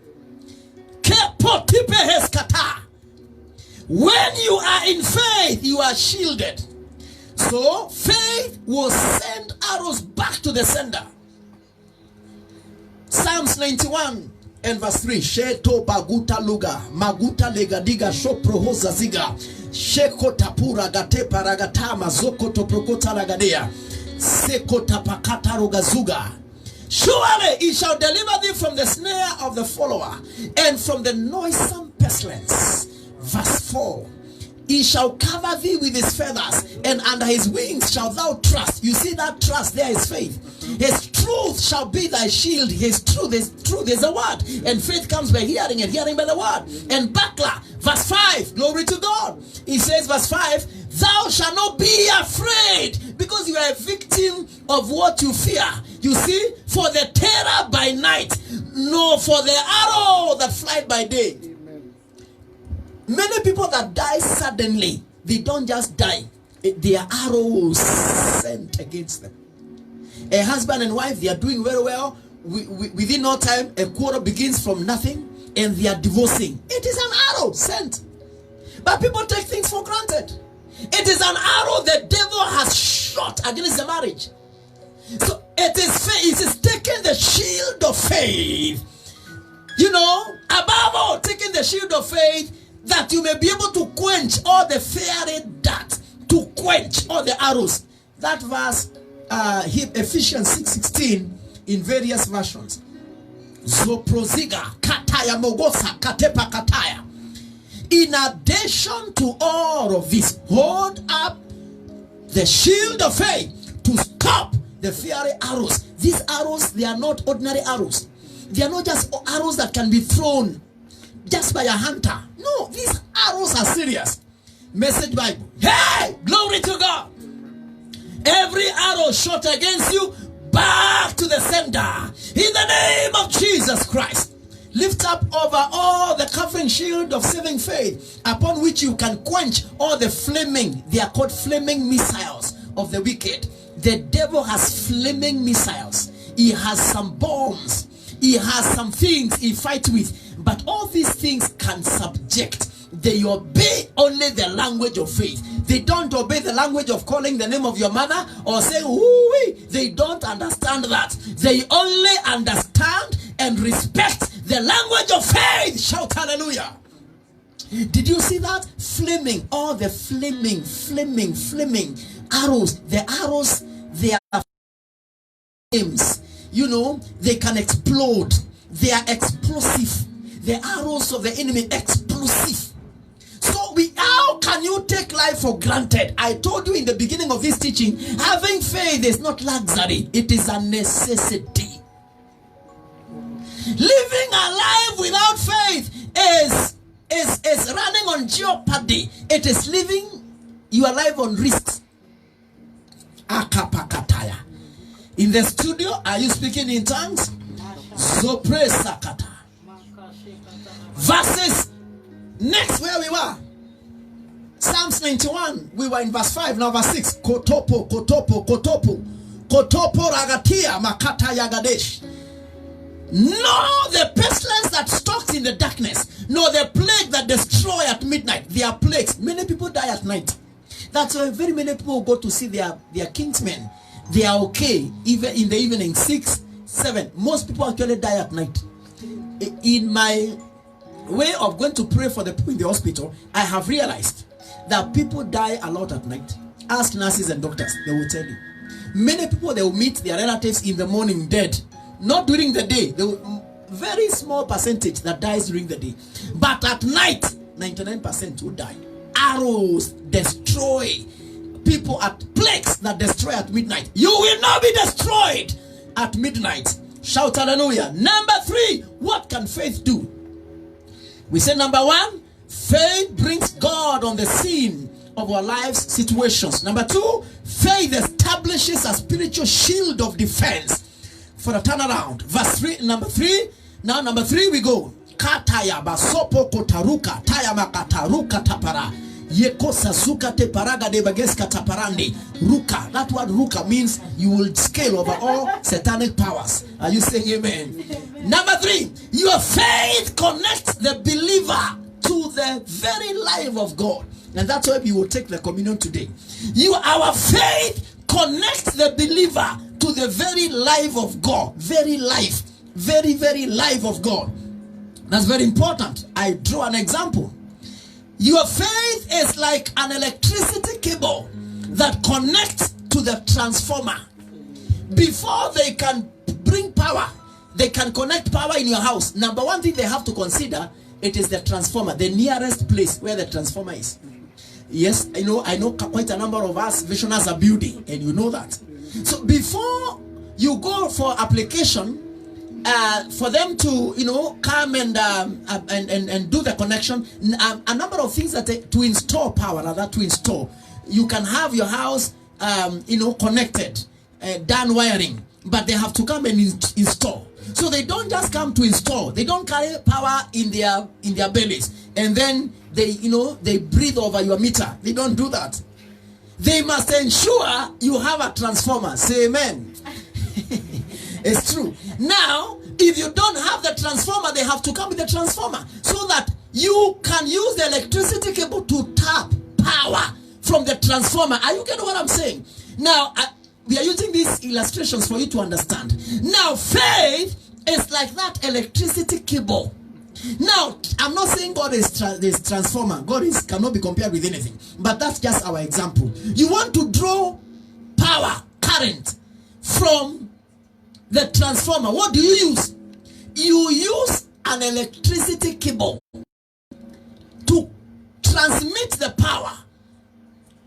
When you are in faith, you are shielded. So faith will send arrows back to the sender. Psalms 91 and verse 3. Sheto baguta luga, maguta legadiga shoprohoza ziga, sheko tapura gatepa ragatama zoko toprokota lagadea, seko tapakata rogazuga. Surely he shall deliver thee from the snare of the follower and from the noisome pestilence. Verse 4. He shall cover thee with his feathers, and under his wings shalt thou trust. You see that trust there is faith. His truth shall be thy shield. His truth is a word, and faith comes by hearing, and hearing by the word. And buckler, verse 5, glory to God. He says, verse 5, thou shalt not be afraid, because you are a victim of what you fear. You see, for the terror by night, nor for the arrow that flies by day. Many people that die suddenly, they don't just die. They are arrows sent against them. A husband and wife, they are doing very well. Within no time, a quarrel begins from nothing, and they are divorcing. It is an arrow sent. But people take things for granted. It is an arrow the devil has shot against the marriage. So it is faith. It is taking the shield of faith. You know, above all, taking the shield of faith, that you may be able to quench all the fiery darts, to quench all the arrows. That verse, Ephesians 6:16, in various versions. Zoproziga, kataya mogosa, katepa kataya. In addition to all of this, hold up the shield of faith to stop the fiery arrows. These arrows, they are not ordinary arrows. They are not just arrows that can be thrown just by a hunter. No, these arrows are serious. Message Bible. Hey, glory to God. Every arrow shot against you, back to the sender. In the name of Jesus Christ. Lift up over all the covering shield of saving faith, upon which you can quench all the flaming, they are called flaming missiles of the wicked. The devil has flaming missiles. He has some bombs. He has some things he fights with. But all these things can subject. They obey only the language of faith. They don't obey the language of calling the name of your mother or saying, ooh-wee. They don't understand that. They only understand and respect the language of faith. Shout hallelujah. Did you see that? Flaming. All the flaming arrows. The arrows, they are flames. You know, they can explode. They are explosive. The arrows of the enemy, explosive. So how can you take life for granted? I told you in the beginning of this teaching, having faith is not luxury. It is a necessity. Living a life without faith is running on jeopardy. It is living your life on risks. Akapakataya. In the studio, are you speaking in tongues? Zopre sakata. Verses next where we were. Psalms 91, we were in verse 5, now verse 6. Kotopo, kotopo, kotopo. Kotopo ragatia, makata yagadesh. No, the pestilence that stalks in the darkness, no, the plague that destroy at midnight. They are plagues. Many people die at night. That's why very many people go to see their kinsmen. They are okay, even in the evening, 6, 7. Most people actually die at night. In my way of going to pray for the people in the hospital, I have realized that people die a lot at night. Ask nurses and doctors, they will tell you. Many people, they will meet their relatives in the morning dead. Not during the day. Very small percentage that dies during the day. But at night, 99% will die. Arrows destroy people, at plagues that destroy at midnight. You will not be destroyed at midnight. Shout hallelujah. Number 3, what can faith do? We say number 1, faith brings God on the scene of our lives situations. Number 2, faith establishes a spiritual shield of defense for a turnaround. Verse 3, number 3. Now number 3 we go. Kataya basopo kotaruka taya makataruka tapara. Yeko sazuka te paraga de bageska taparandi. Ruka. That word ruka means you will scale over all satanic powers. Are you saying amen? Number 3, your faith connects the believer to the very life of God. And that's why we will take the communion today. Our faith connects the believer to the very life of God. Very life. Very, very life of God. That's very important. I draw an example. Your faith is like an electricity cable that connects to the transformer. Before they can bring power, they can connect power in your house. Number 1 thing they have to consider, it is the transformer, the nearest place where the transformer is. Yes, I know quite a number of us visionaries are building, and you know that. So before you go for application, for them to come and do the connection, a number of things that to install power, to install. You can have your house connected, done wiring, but they have to come and install. So they don't just come to install. They don't carry power in their bellies and then they breathe over your meter. They don't do that. They must ensure you have a transformer. Say amen. It's true. Now, if you don't have the transformer, they have to come with the transformer so that you can use the electricity cable to tap power from the transformer. Are you getting what I'm saying? Now, we are using these illustrations for you to understand. Now, faith is like that electricity cable. Now, I'm not saying God is transformer. God cannot be compared with anything. But that's just our example. You want to draw power, current from the transformer. What do you use? You use an electricity cable to transmit the power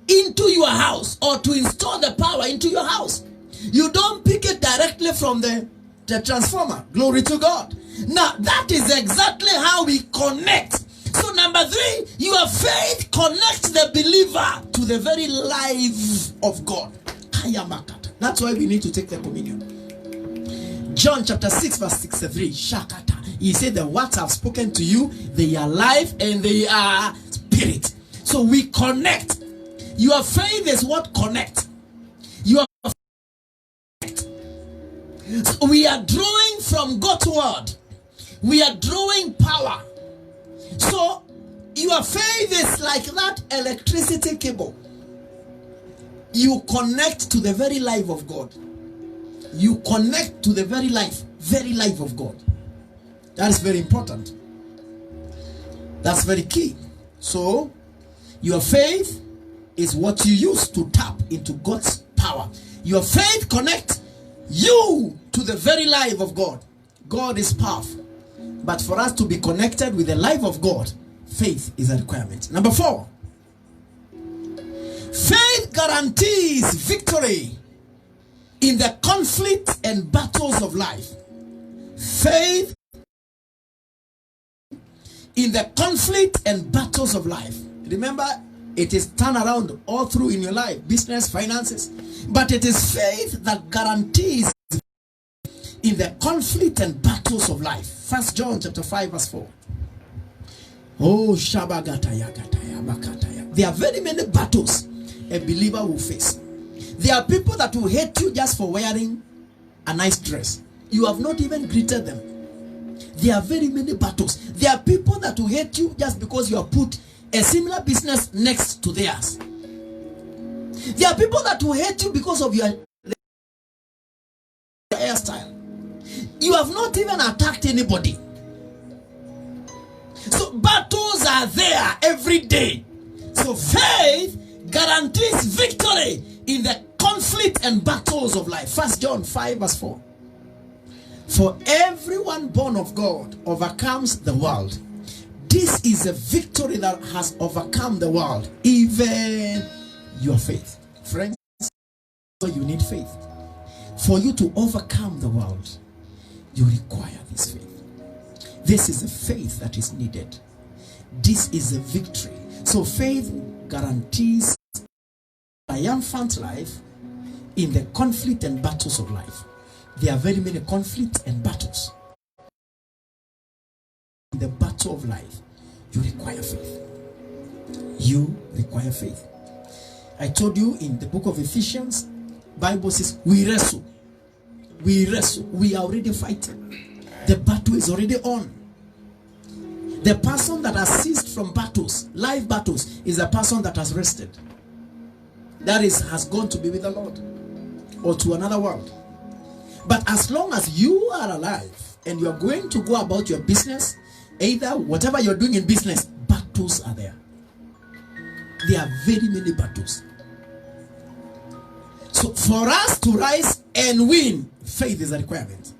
into your house or to install the power into your house. You don't pick it directly from the transformer. Glory to God. Now, that is exactly how we connect. So number 3, your faith connects the believer to the very life of God. That's why we need to take the communion. John chapter 6 verse 63. Shakata. He said the words I've spoken to you, they are life and they are spirit. So we connect. Your faith is what connects. Your faith. So we are drawing from God's word. We are drawing power. So your faith is like that electricity cable. You connect to the very life of God. You connect to the very life of God. That is very important. That's very key. So, your faith is what you use to tap into God's power. Your faith connects you to the very life of God. God is powerful. But for us to be connected with the life of God, faith is a requirement. Number 4. Faith guarantees victory in the conflict and battles of life. Faith in the conflict and battles of life. Remember, it is turnaround all through in your life, business, finances. But it is faith that guarantees in the conflict and battles of life. 1 John chapter 5 verse 4. Oh, Shabagataya Gataya Bakataya. There are very many battles a believer will face. There are people that will hate you just for wearing a nice dress. You have not even greeted them. There are very many battles. There are people that will hate you just because you have put a similar business next to theirs. There are people that will hate you because of your hairstyle. You have not even attacked anybody. So battles are there every day. So faith guarantees victory in the conflict and battles of life. 1 John 5 verse 4. For everyone born of God overcomes the world. This is a victory that has overcome the world, even your faith. Friends, you need faith. For you to overcome the world, you require this faith. This is a faith that is needed. This is a victory. So faith guarantees triumphant life in the conflict and battles of life. There are very many conflicts and battles. In the battle of life, you require faith. You require faith. I told you in the book of Ephesians, Bible says we wrestle. We wrestle. We are already fighting. The battle is already on. The person that has ceased from battles, life battles, is a person that has rested. That is, has gone to be with the Lord or to another world. But as long as you are alive and you are going to go about your business, either whatever you're doing in business, battles are there. There are very many battles. So for us to rise and win, faith is a requirement.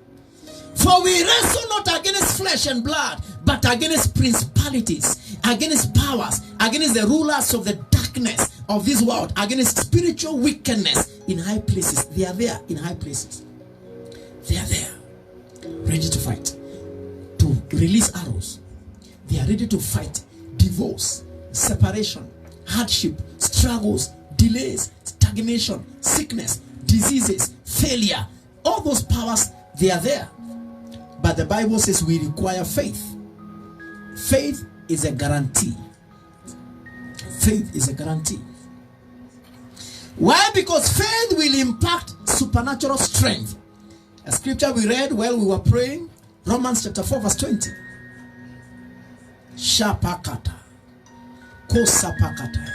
For we wrestle not against flesh and blood, but against principalities, against powers, against the rulers of the darkness of this world, against spiritual wickedness in high places. They are there in high places. They are there, ready to fight, to release arrows. They are ready to fight divorce, separation, hardship, struggles, delays, stagnation, sickness, diseases, failure. All those powers, they are there. But the Bible says we require faith. Faith is a guarantee. Faith is a guarantee. Why? Because faith will impact supernatural strength. A scripture we read while we were praying, Romans chapter 4 verse 20. Shapakata. Kosapakata.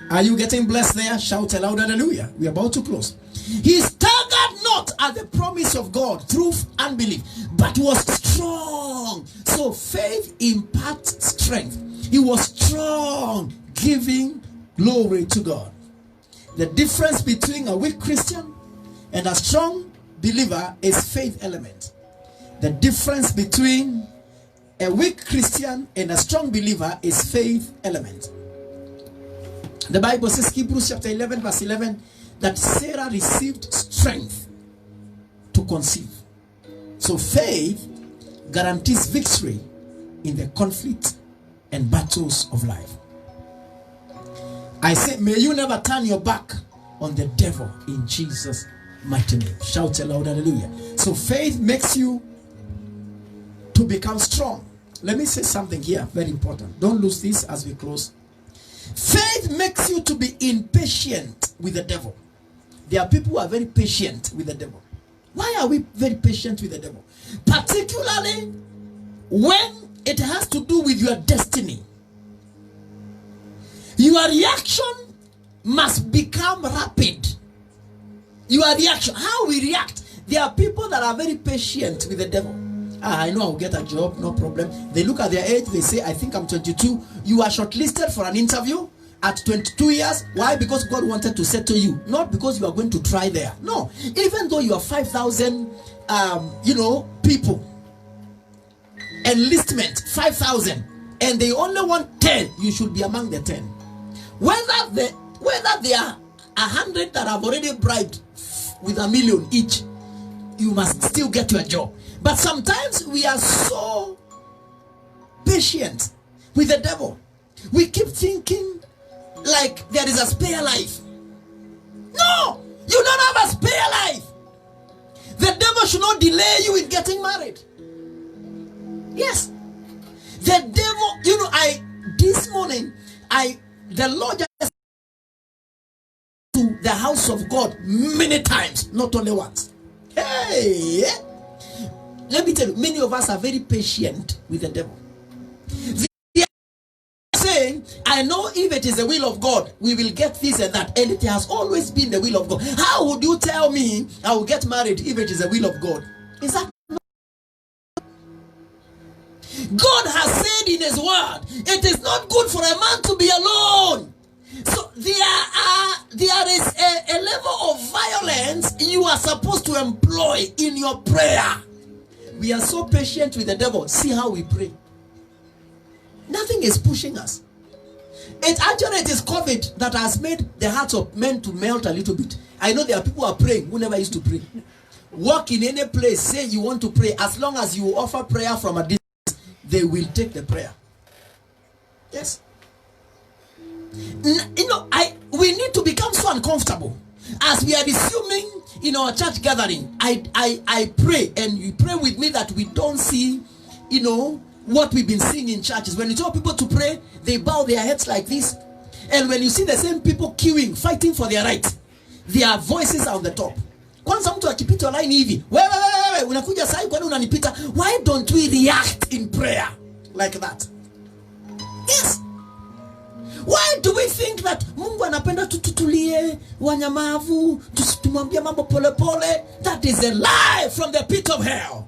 Are you getting blessed there? Shout aloud, hallelujah. We are about to close. He staggered not at the promise of God through unbelief, but was strong. So faith imparts strength. He was strong, giving glory to God. The difference between a weak Christian and a strong believer is faith element. The difference between a weak Christian and a strong believer is faith element. The Bible says, Hebrews chapter 11 verse 11, that Sarah received strength to conceive. So faith guarantees victory in the conflict and battles of life. I say, may you never turn your back on the devil in Jesus' mighty name. Shout aloud, hallelujah. So faith makes you to become strong. Let me say something here, very important. Don't lose this as we close. Faith makes you to be impatient with the devil. There are people who are very patient with the devil. Why are we very patient with the devil? Particularly when it has to do with your destiny. Your reaction must become rapid. Your reaction, how we react. There are people that are very patient with the devil. I know I'll get a job, no problem. They look at their age, they say, I think I'm 22. You are shortlisted for an interview at 22 years. Why? Because God wanted to settle you. Not because you are going to try there. No. Even though you are 5,000, people. Enlistment, 5,000. And they only want 10. You should be among the 10. Whether there are 100 that have already bribed with $1 million each, you must still get your job. But sometimes we are so patient with the devil. We keep thinking like there is a spare life. No, you don't have a spare life. The devil should not delay you in getting married. Yes. The devil, this morning, I the Lord just to the house of God many times, not only once. Hey, let me tell you, many of us are very patient with the devil. They are saying, I know if it is the will of God, we will get this and that, and it has always been the will of God. How would you tell me I will get married if it is the will of God? Is that God has said in his word, it is not good for a man to be alone. So there is a level of violence you are supposed to employ in your prayer. We are so patient with the devil. See how we pray. Nothing is pushing us. It is COVID that has made the hearts of men to melt a little bit. I know there are people who are praying who never used to pray. Walk in any place, say you want to pray. As long as you offer prayer from a distance, they will take the prayer. Yes. We need to become so uncomfortable. As we are resuming in our church gathering, I pray, and you pray with me that we don't see, what we've been seeing in churches. When you tell people to pray, they bow their heads like this. And when you see the same people queuing, fighting for their right, their voices are on the top. Kwanza mtu akipita line hivi, wewe unakuja sahi kwani unanipita? Why don't we react in prayer like that? Yes. Why do we think that Mungu anapenda tutulie, wanyamavu, tumwambia mambo pole pole? That is a lie from the pit of hell.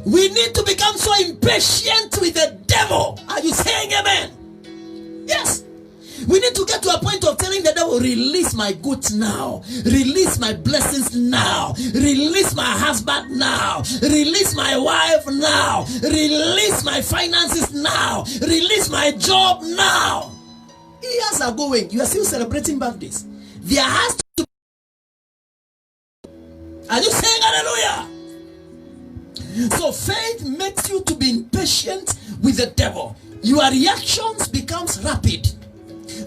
We need to become so impatient with the devil. Are you saying amen? Yes. We need to get to a point of telling the devil, release my goods now. Release my blessings now. Release my husband now. Release my wife now. Release my finances now. Release my job now. Years are going. You are still celebrating birthdays. There has to. Are you saying hallelujah? So faith makes you to be impatient with the devil. Your reactions becomes rapid.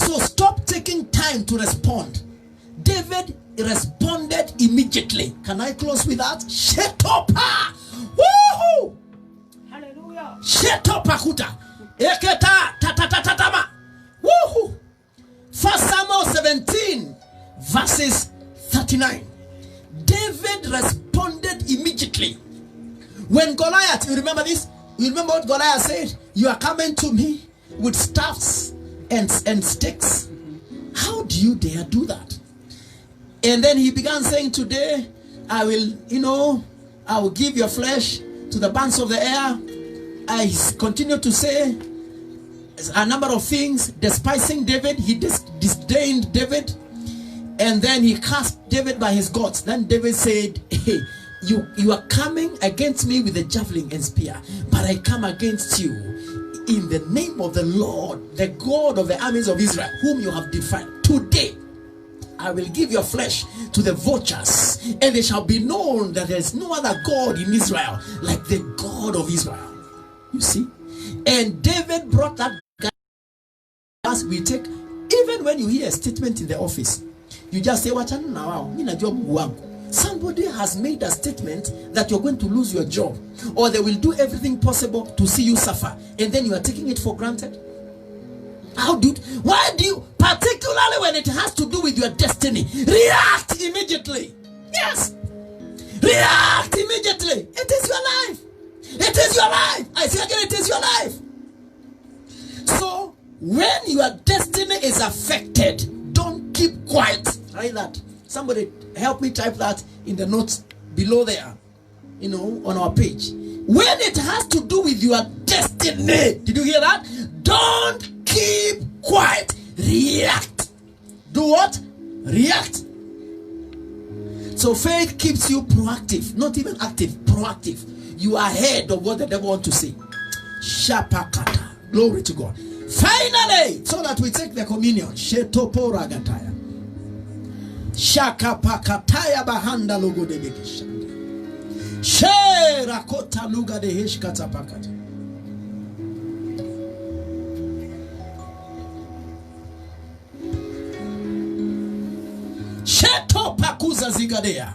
So stop taking time to respond. David responded immediately. Can I close with that? Shetopa. Woohoo! Hallelujah. Shetopa kuta. Eketa tatatatama. Woohoo! 1 Samuel 17 verses 39. David responded immediately. When Goliath, you remember this? You remember what Goliath said? You are coming to me with staffs and sticks. How do you dare do that? And then he began saying, today I will give your flesh to the birds of the air. I continue to say a number of things, despising David. He disdained David, and then he cast David by his gods. Then David said, hey, you are coming against me with a javelin and spear, but I come against you in the name of the Lord, the God of the armies of Israel, whom you have defied. Today I will give your flesh to the vultures, and it shall be known that there is no other God in Israel like the God of Israel. You see? And David brought that guy. As we take, even when you hear a statement in the office, you just say, somebody has made a statement that you're going to lose your job, or they will do everything possible to see you suffer, and then you are taking it for granted. Why do you, particularly when it has to do with your destiny, react immediately? Yes, react immediately. It is your life. It is your life. I say again, it is your life. So when your destiny is affected, don't keep quiet. Write that. Somebody help me type that in the notes below there, on our page. When it has to do with your destiny, did you hear that? Don't keep quiet. React. Do what? React. So faith keeps you proactive, not even active, proactive. You are ahead of what the devil wants to say. Shapakata. Glory to God. Finally, so that we take the communion. Shetopo ragataya. Shaka pakataya bahanda logo de bekishande. She rakota luga de heshkata pakata. Sheto pakuza zigadea.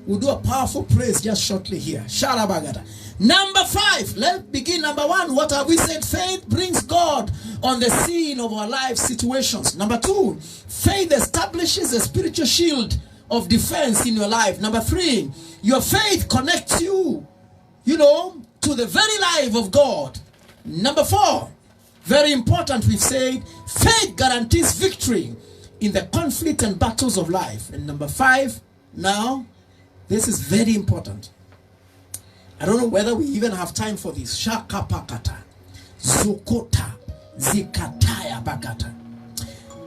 We'll do a powerful praise just shortly here. Sharabagada. Number 5. Let's begin. Number 1. What have we said? Faith brings God on the scene of our life situations. Number 2, faith establishes a spiritual shield of defense in your life. Number 3, your faith connects you, to the very life of God. Number 4, very important, we've said, faith guarantees victory in the conflict and battles of life. And number 5, now, this is very important. I don't know whether we even have time for this. Shaka pakata, zukota, zikataya bagata,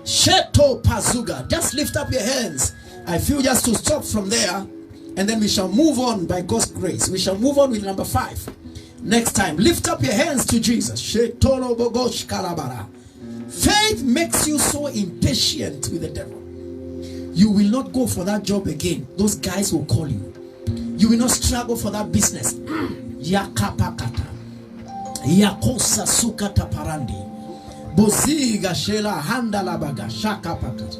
sheto pazuga. Just lift up your hands. I feel just to stop from there, and then we shall move on by God's grace. We shall move on with number 5 next time. Lift up your hands to Jesus. Shetolo bogosh kalabara. Faith makes you so impatient with the devil. You will not go for that job again. Those guys will call you. You will not struggle for that business. Yakapakata, yakosa sukata parandi, boziga shela handala baga shakapakata,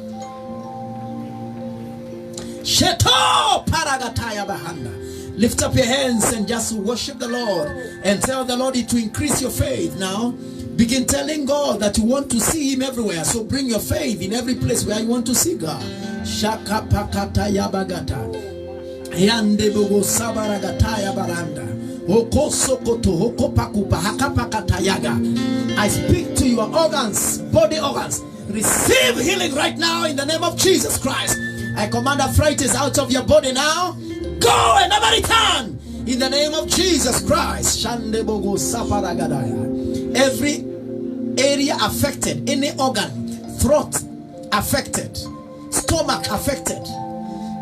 sheto paragataya bahanda. Lift up your hands and just worship the Lord and tell the Lord to increase your faith. Now begin telling God that you want to see Him everywhere. So bring your faith in every place where you want to see God. Shakapakata yabagata. Yande bogo sabaragataya baranda. Hoko sokoto hoko pakupa hakapakata yaga. I speak to your organs, body organs. Receive healing right now in the name of Jesus Christ. I command arthritis out of your body now. Go and never return in the name of Jesus Christ. Shande bogo sabaragadaya. Every area affected, any organ, throat affected, stomach affected,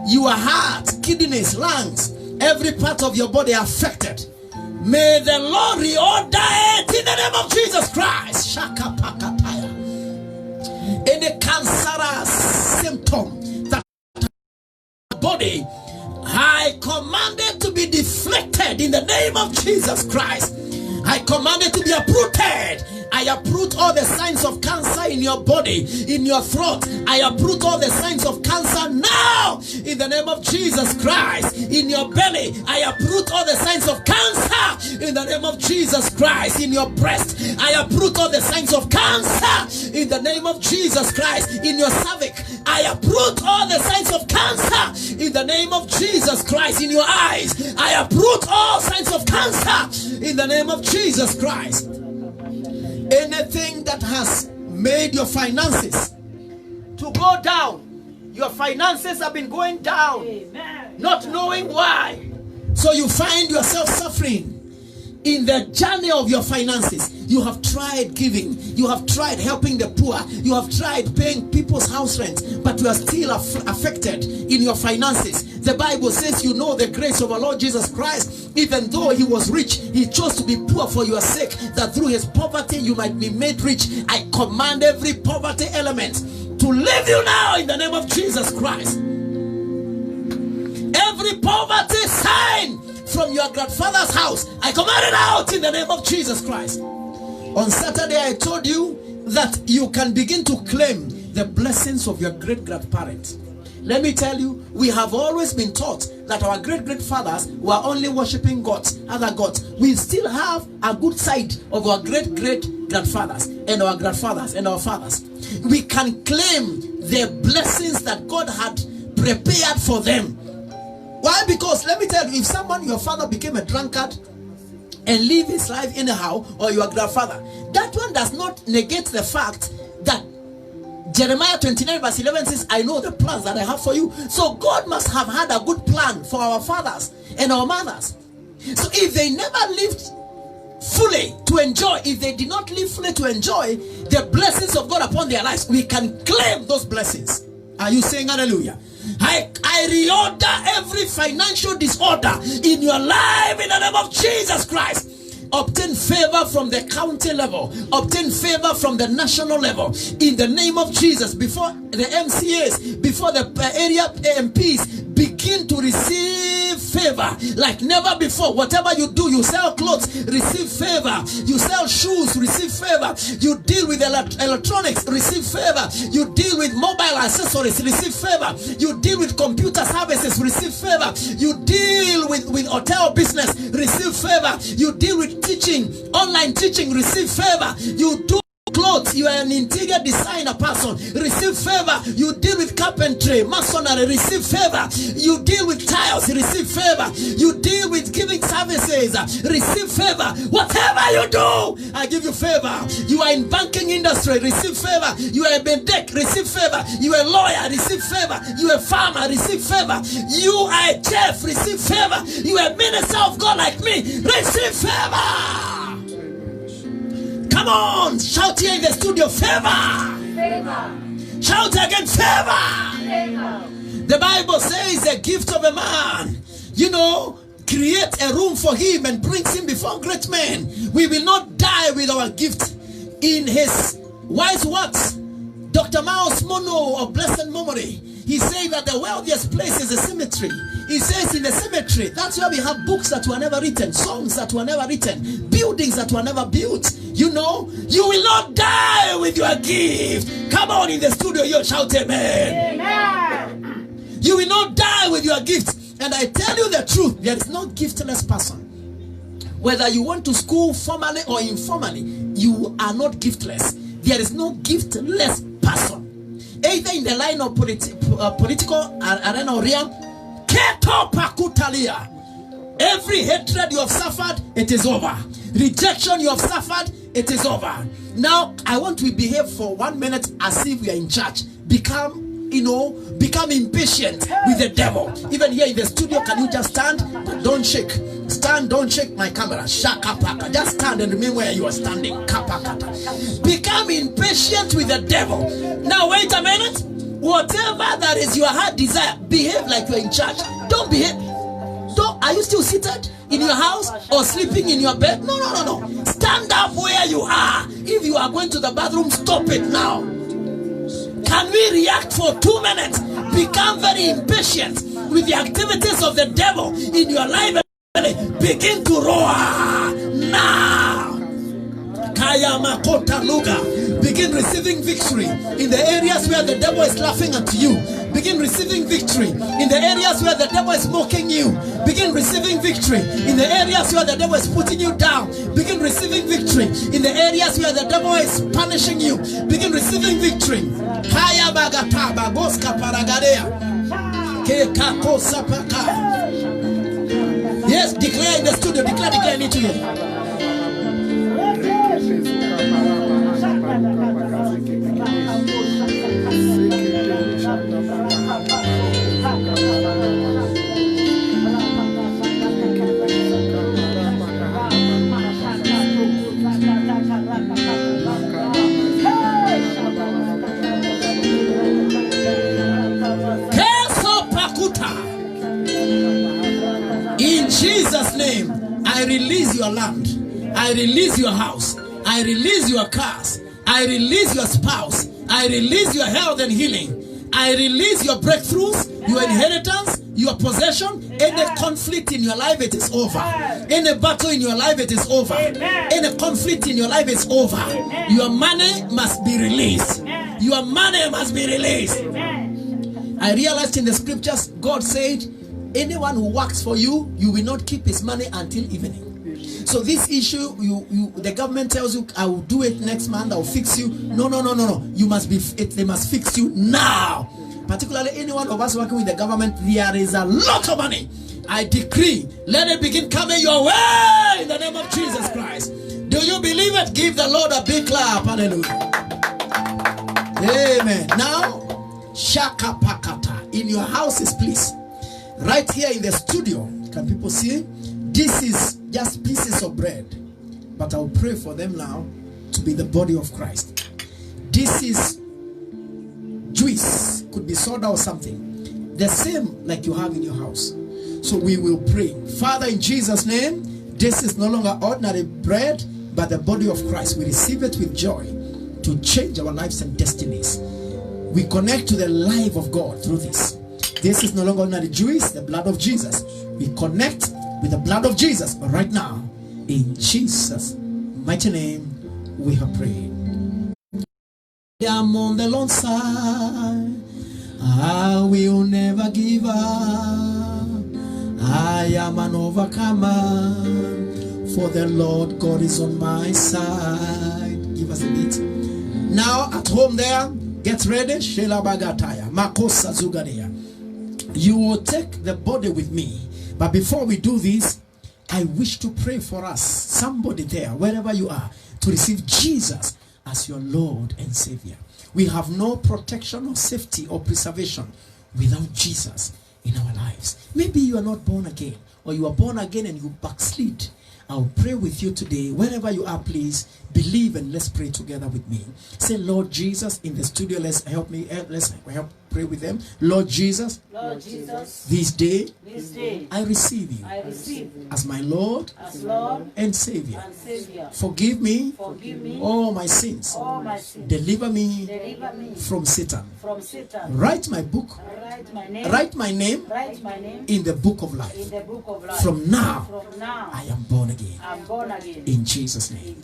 your heart, kidneys, lungs, every part of your body affected. May the Lord reorder it in the name of Jesus Christ. Shaka pakataya. Any cancerous symptom that body, I command it to be deflected in the name of Jesus Christ. I command it to be uprooted. I uproot all the signs of cancer in your body, in your throat. I uproot all the signs of cancer now in the name of Jesus Christ. In your belly, I uproot all the signs of cancer in the name of Jesus Christ. In your breast, I uproot all the signs of cancer in the name of Jesus Christ. In your cervix, I uproot all the signs of cancer in the name of Jesus Christ. In your eyes, I uproot all signs of cancer in the name of Jesus Christ. Anything that has made your finances to go down, your finances have been going down. Amen. Not knowing why. So you find yourself suffering in the journey of your finances. You have tried giving, you have tried helping the poor, you have tried paying people's house rent, but you are still affected in your finances. The Bible says, you know the grace of our Lord Jesus Christ, even though He was rich, He chose to be poor for your sake, that through His poverty you might be made rich. I command every poverty element to leave you now in the name of Jesus Christ. Every poverty sign from your grandfather's house, I command it out in the name of Jesus Christ. On Saturday I told you that you can begin to claim the blessings of your great-grandparents. Let me tell you, we have always been taught that our great-grandfathers were only worshiping gods, other gods. We still have a good side of our great-great-grandfathers and our grandfathers and our fathers. We can claim the blessings that God had prepared for them. Why? Because let me tell you, if someone, your father became a drunkard and live his life anyhow, or your grandfather, that one does not negate the fact that Jeremiah 29 verse 11 says, I know the plans that I have for you. So God must have had a good plan for our fathers and our mothers. So if they never lived fully to enjoy, if they did not live fully to enjoy the blessings of God upon their lives, we can claim those blessings. Are you saying hallelujah? I reorder every financial disorder in your life in the name of Jesus Christ. Obtain favor from the county level. Obtain favor from the national level. In the name of Jesus, before the MCAs, before the area MPs begin to receive favor like never before. Whatever you do, you sell clothes, receive favor. You sell shoes, receive favor. You deal with electronics, receive favor. You deal with mobile accessories, receive favor. You deal with computer services, receive favor. You deal with hotel business, receive favor. You deal with teaching, online teaching, receive favor. You do clothes, you are an interior designer person, receive favor. You deal with carpentry, masonry, receive favor. You deal with tiles, receive favor. You deal with giving services, receive favor. Whatever you do, I give you favor. You are in banking industry, receive favor. You are a bedek, receive favor. You are a lawyer, receive favor. You are a farmer, receive favor. You are a chef, receive favor. You are a minister of God like me, receive favor. Come on, shout here in the studio, favor. Favor. Shout again, favor. Favor. The Bible says a gift of a man, create a room for him and brings him before great men. We will not die with our gift. In his wise words, Dr. Miles Mono of blessed memory, he said that the wealthiest place is a cemetery. He says in the cemetery, that's where we have books that were never written, songs that were never written, buildings that were never built. You will not die with your gift. Come on in the studio, you shout amen. Amen. You will not die with your gift. And I tell you the truth, there is no giftless person. Whether you went to school formally or informally, you are not giftless. There is no giftless person. Either in the line of political arena or realm, every hatred you have suffered, it is over. Rejection you have suffered, it is over. Now, I want to behave for 1 minute as if we are in church. Become impatient with the devil. Even here in the studio, can you just stand? Don't shake. Stand, don't shake my camera. Shaka paka. Just stand and remain where you are standing. Kapakata. Become impatient with the devil. Now, wait a minute. Whatever that is your heart desire, behave like you're in church. Don't behave. Are you still seated in your house or sleeping in your bed? No. Stand up where you are. If you are going to the bathroom, stop it now. Can we react for 2 minutes? Become very impatient with the activities of the devil in your life. Begin to roar now. Kaya makota luga. Begin receiving victory in the areas where the devil is laughing at you. Begin receiving victory in the areas where the devil is mocking you. Begin receiving victory in the areas where the devil is putting you down. Begin receiving victory in the areas where the devil is punishing you. Begin receiving victory. Kaya bagata bagoska paragadea. Kekako sapaka. Yes, declare in the studio. Declare me to you. In Jesus' name, I release your land. I release your house. I release your cars. I release your spouse. I release your health and healing. I release your breakthroughs, your inheritance, your possession. Any conflict in your life, it is over. Any battle in your life, it is over. Any conflict in your life is over. Your money must be released. Your money must be released. I realized in the scriptures, God said, anyone who works for you, you will not keep his money until evening. So this issue, the government tells you, I will do it next month, I will fix you. No. You must they must fix you now. Particularly anyone of us working with the government, there is a lot of money. I decree, let it begin coming your way in the name of Jesus Christ. Do you believe it? Give the Lord a big clap. Hallelujah. Amen. Now, shaka pakata in your houses, please. Right here in the studio, can people see? This is just pieces of bread, but I'll pray for them now to be the body of Christ. This is juice, could be soda or something, the same like you have in your house. So we will pray. Father, in Jesus' name, this is no longer ordinary bread, but the body of Christ. We receive it with joy to change our lives and destinies. We connect to the life of God through this. This is no longer ordinary juice, the blood of Jesus. We connect with the blood of Jesus. But right now, in Jesus' mighty name, we have prayed. I am on the Lord's side. I will never give up. I am an overcomer. For the Lord God is on my side. Give us a beat. Now at home there, get ready. Shela bagataya, makosa zugadea. You will take the body with me. But before we do this, I wish to pray for us, somebody there, wherever you are, to receive Jesus as your Lord and Savior. We have no protection or safety or preservation without Jesus in our lives. Maybe you are not born again, or you are born again and you backslid. I'll pray with you today. Wherever you are, please believe and let's pray together with me. Say, Lord Jesus, in the studio, let's help pray with them. Lord Jesus, this day I receive you as my Lord and Savior. Forgive me all my sins. Deliver me from Satan. Write my book. Write my name in the book of life. From now, I am born again. In Jesus' name.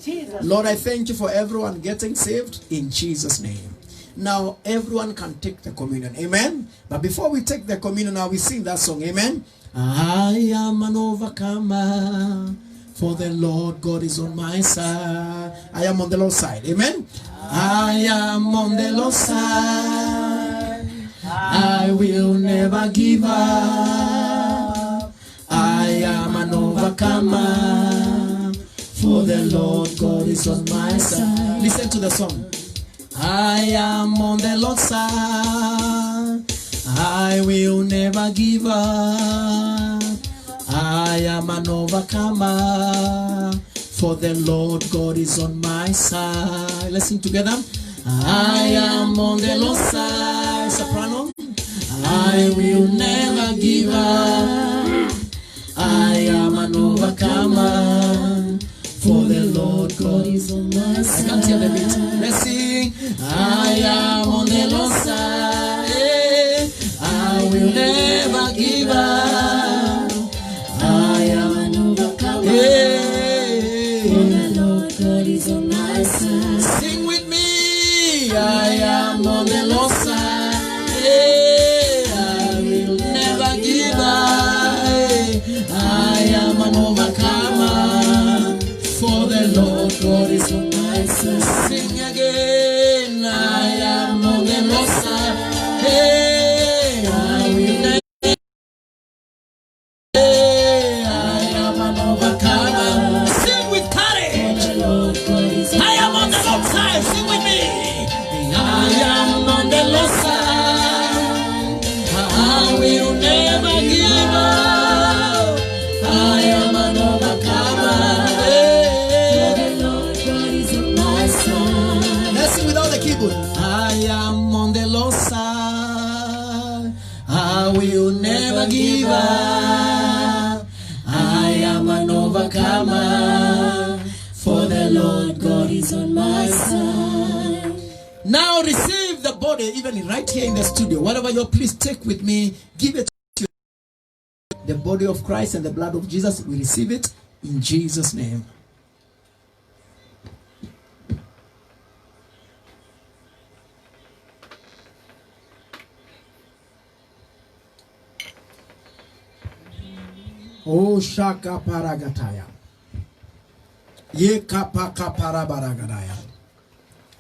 Lord, I thank you for everyone getting saved in Jesus' name. Now everyone can take the communion. Amen. But before we take the communion, now we sing that song. Amen. I am an overcomer, for the Lord God is on my side. I am on the Lord's side. Amen. I am on the Lord's side. I will never give up. I am an overcomer, for the Lord God is on my side. Listen to the song. I am on the Lord's side. I will never give up. I am an overcomer, for the Lord God is on my side. Let's sing together. I am on the Lord's side. Soprano. I will never give up. I am an overcomer, for the Lord God is on my side. I can't hear the beat. Let's sing. I am on the Lord's side. I will never give up. I am an overcomer, for the Lord God is on my side. Sing with me. I am on the Lord's side. I will never give up. I am an overcomer, for the Lord God is on my side. Sing again. I am on the Lord's side. Hey, I will never. Hey, I am an overcomer. Sing with courage. I am on the Lord's side. Sing with me. I am on the Lord's side. I will never give up. I am an overcomer. Without the keyboard. I am on the Lord's side. I will never give up. I am an overcomer, for the Lord God is on my side. Now receive the body, even right here in the studio. Whatever you please take with me, give it to the body of Christ and the blood of Jesus. We receive it in Jesus' name. Oh, shaka paragataya. Ye kapaka parabaragadaya.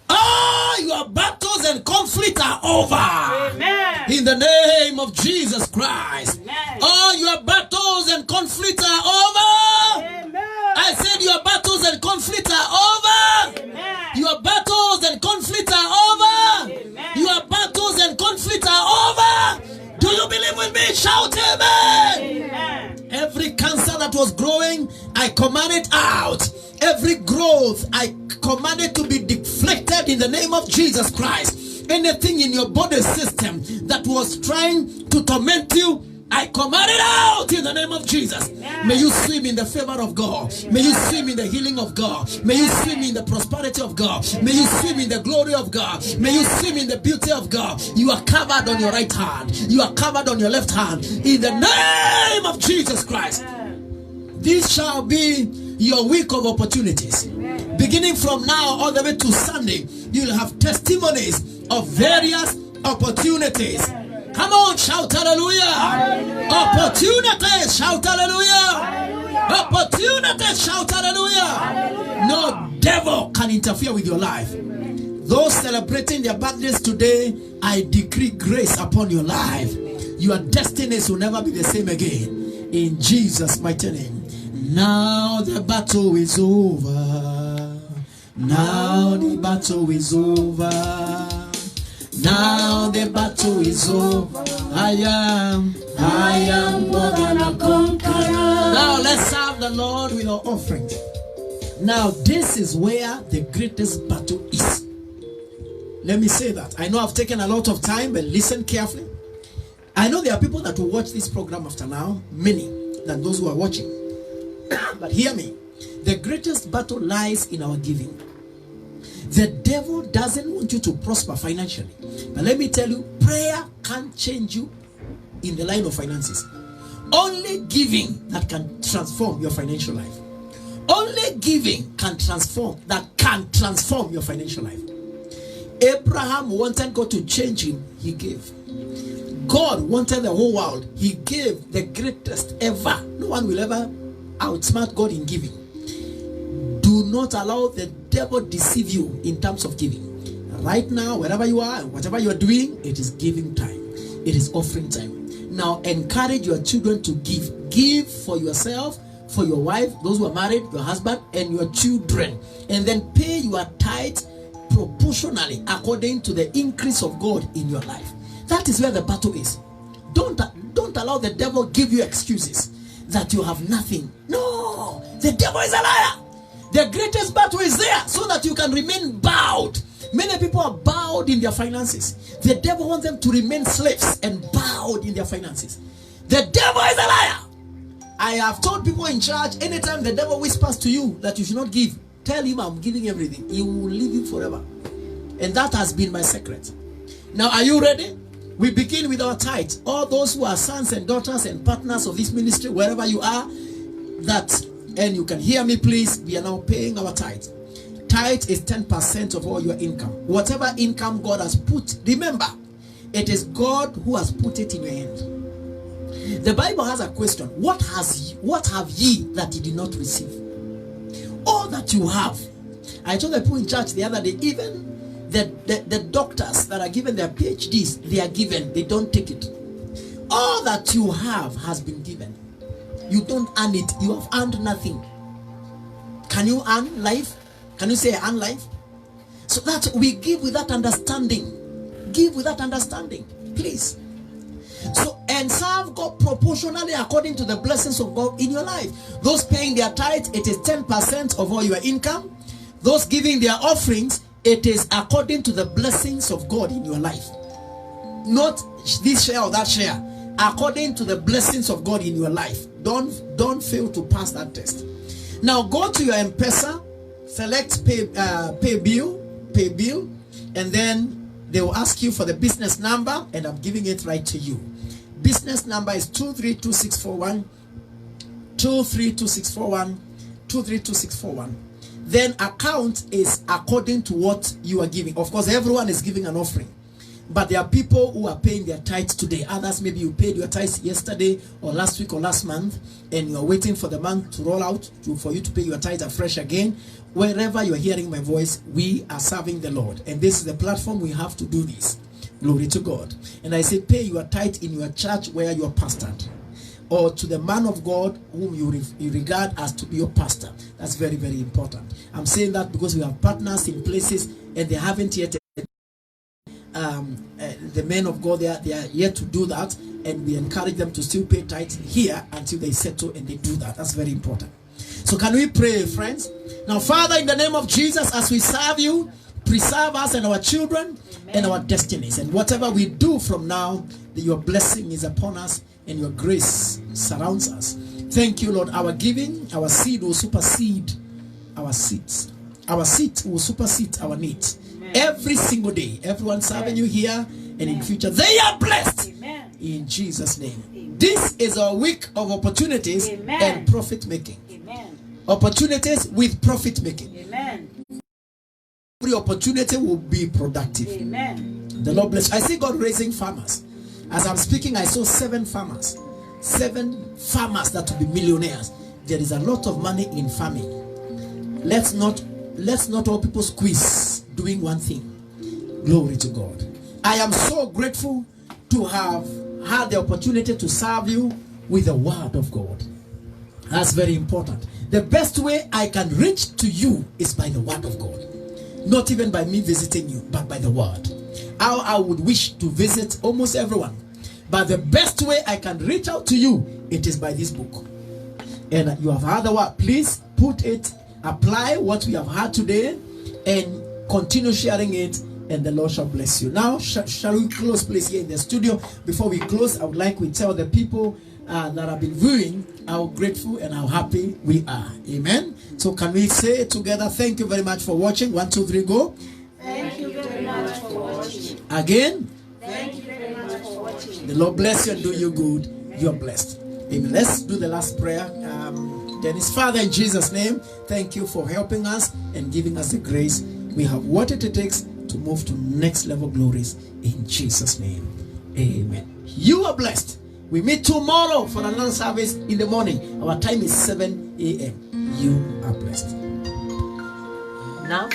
Oh, your battles and conflicts are over. Amen. In the name of Jesus Christ. Amen. Oh, your battles and conflicts are over. Amen. I said your battles and conflicts are over. Amen. Your battles and conflicts are over. Amen. Your battles and conflicts are over. Do you believe with me? Shout amen. Amen. Every cancer that was growing, I command it out. Every growth, I command it to be deflected in the name of Jesus Christ. Anything in your body system that was trying to torment you, I command it out in the name of Jesus. May you swim in the favor of God. May you swim in the healing of God. May you swim in the prosperity of God. May you swim in the glory of God. May you swim in the beauty of God. You are covered on your right hand. You are covered on your left hand. In the name of Jesus Christ. This shall be your week of opportunities. Beginning from now all the way to Sunday, you'll have testimonies of various opportunities. Come on, shout hallelujah. Hallelujah. Opportunities, shout hallelujah. Hallelujah. Opportunities, shout hallelujah. Hallelujah. No devil can interfere with your life. Those celebrating their birthdays today, I decree grace upon your life. Your destinies will never be the same again. In Jesus' mighty name. Now the battle is over. Now the battle is over. Now the battle is over. I am more than a conqueror. Now let's serve the Lord with our offering. Now this is where the greatest battle is. Let me say that. I know I've taken a lot of time, but listen carefully. I know there are people that will watch this program after now, many than those who are watching. But hear me. The greatest battle lies in our giving. The devil doesn't want you to prosper financially. But let me tell you, prayer can't change you in the line of finances. Only giving that can transform your financial life. Only giving can transform your financial life. Abraham wanted God to change him, he gave. God wanted the whole world, he gave the greatest ever. No one will ever outsmart God in giving. Do not allow the devil deceive you in terms of giving. Right now, wherever you are, whatever you are doing, it is giving time. It is offering time. Now, encourage your children to give. Give for yourself, for your wife, those who are married, your husband, and your children. And then pay your tithe proportionally according to the increase of God in your life. That is where the battle is. Don't allow the devil give you excuses that you have nothing. No, the devil is a liar. The greatest battle is there so that you can remain bowed. Many people are bowed in their finances. The devil wants them to remain slaves and bowed in their finances. The devil is a liar. I have told people in church, anytime the devil whispers to you that you should not give, tell him I'm giving everything. He will leave you forever. And that has been my secret. Now, are you ready? We begin with our tithe. All those who are sons and daughters and partners of this ministry, wherever you are, and you can hear me, please, we are now paying our tithe. Tithe is 10% of all your income. Whatever income God has put, remember, it is God who has put it in your hand. The Bible has a question. What have ye that ye did not receive? All that you have. I told the people in church the other day, even the doctors that are given their PhDs, they are given, they don't take it. All that you have has been given. You don't earn it. You have earned nothing. Can you earn life? Can you say earn life? So that we give with that understanding. Give with that understanding, please. So, and serve God proportionally according to the blessings of God in your life. Those paying their tithe, it is 10% of all your income. Those giving their offerings, it is according to the blessings of God in your life. Not this share or that share. According to the blessings of God in your life. Don't fail to pass that test. Now go to your M-Pesa, select pay bill, and then they will ask you for the business number, and I'm giving it right to you. Business number is 232641, 232641, 232641. Then account is according to what you are giving. Of course, everyone is giving an offering. But there are people who are paying their tithes today. Others, maybe you paid your tithes yesterday or last week or last month, and you're waiting for the month to roll out for you to pay your tithes afresh again. Wherever you're hearing my voice, we are serving the Lord. And this is the platform we have to do this. Glory to God. And I say, pay your tithe in your church where you are pastored, or to the man of God whom you regard as to be your pastor. That's very, very important. I'm saying that because we have partners in places and they haven't yet. The men of God, they are yet to do that, and we encourage them to still pay tithes here until they settle and they do that. That's very important. So can we pray, friends? Now, Father, in the name of Jesus, as we serve you, preserve us and our children and our destinies, and whatever we do from now, your blessing is upon us and your grace surrounds us. Thank you, Lord. Our giving, our seed will supersede our seeds. Our seed will supersede our needs. Every single day, everyone serving you here and in future, they are blessed. Amen. In Jesus' name. Amen. This is our week of opportunities. Amen. And profit making. Amen. Opportunities with profit making. Amen. Every opportunity will be productive. Amen. The Lord bless. I see God raising farmers. As I'm speaking, I saw 7 farmers. 7 farmers that will be millionaires. There is a lot of money in farming. Let's not all people squeeze doing one thing. Glory to God. I am so grateful to have had the opportunity to serve you with the word of God. That's very important. The best way I can reach to you is by the word of God. Not even by me visiting you, but by the word. How I would wish to visit almost everyone. But the best way I can reach out to you, it is by this book. And you have heard the word. Please put it, apply what we have heard today, and continue sharing it, and the Lord shall bless you. Now, shall we close, please, here in the studio? Before we close, I would like to tell the people that have been viewing how grateful and how happy we are. Amen. So can we say together, thank you very much for watching. 1, 2, 3, go. Thank you very much for watching. Again. Thank you very much for watching. The Lord bless you and do you good. You're blessed. Amen. Let's do the last prayer. Dennis, Father, in Jesus' name, thank you for helping us and giving us the grace. We have what it takes to move to next level glories. In Jesus' name. Amen. You are blessed. We meet tomorrow for another service in the morning. Our time is 7 a.m. You are blessed. Now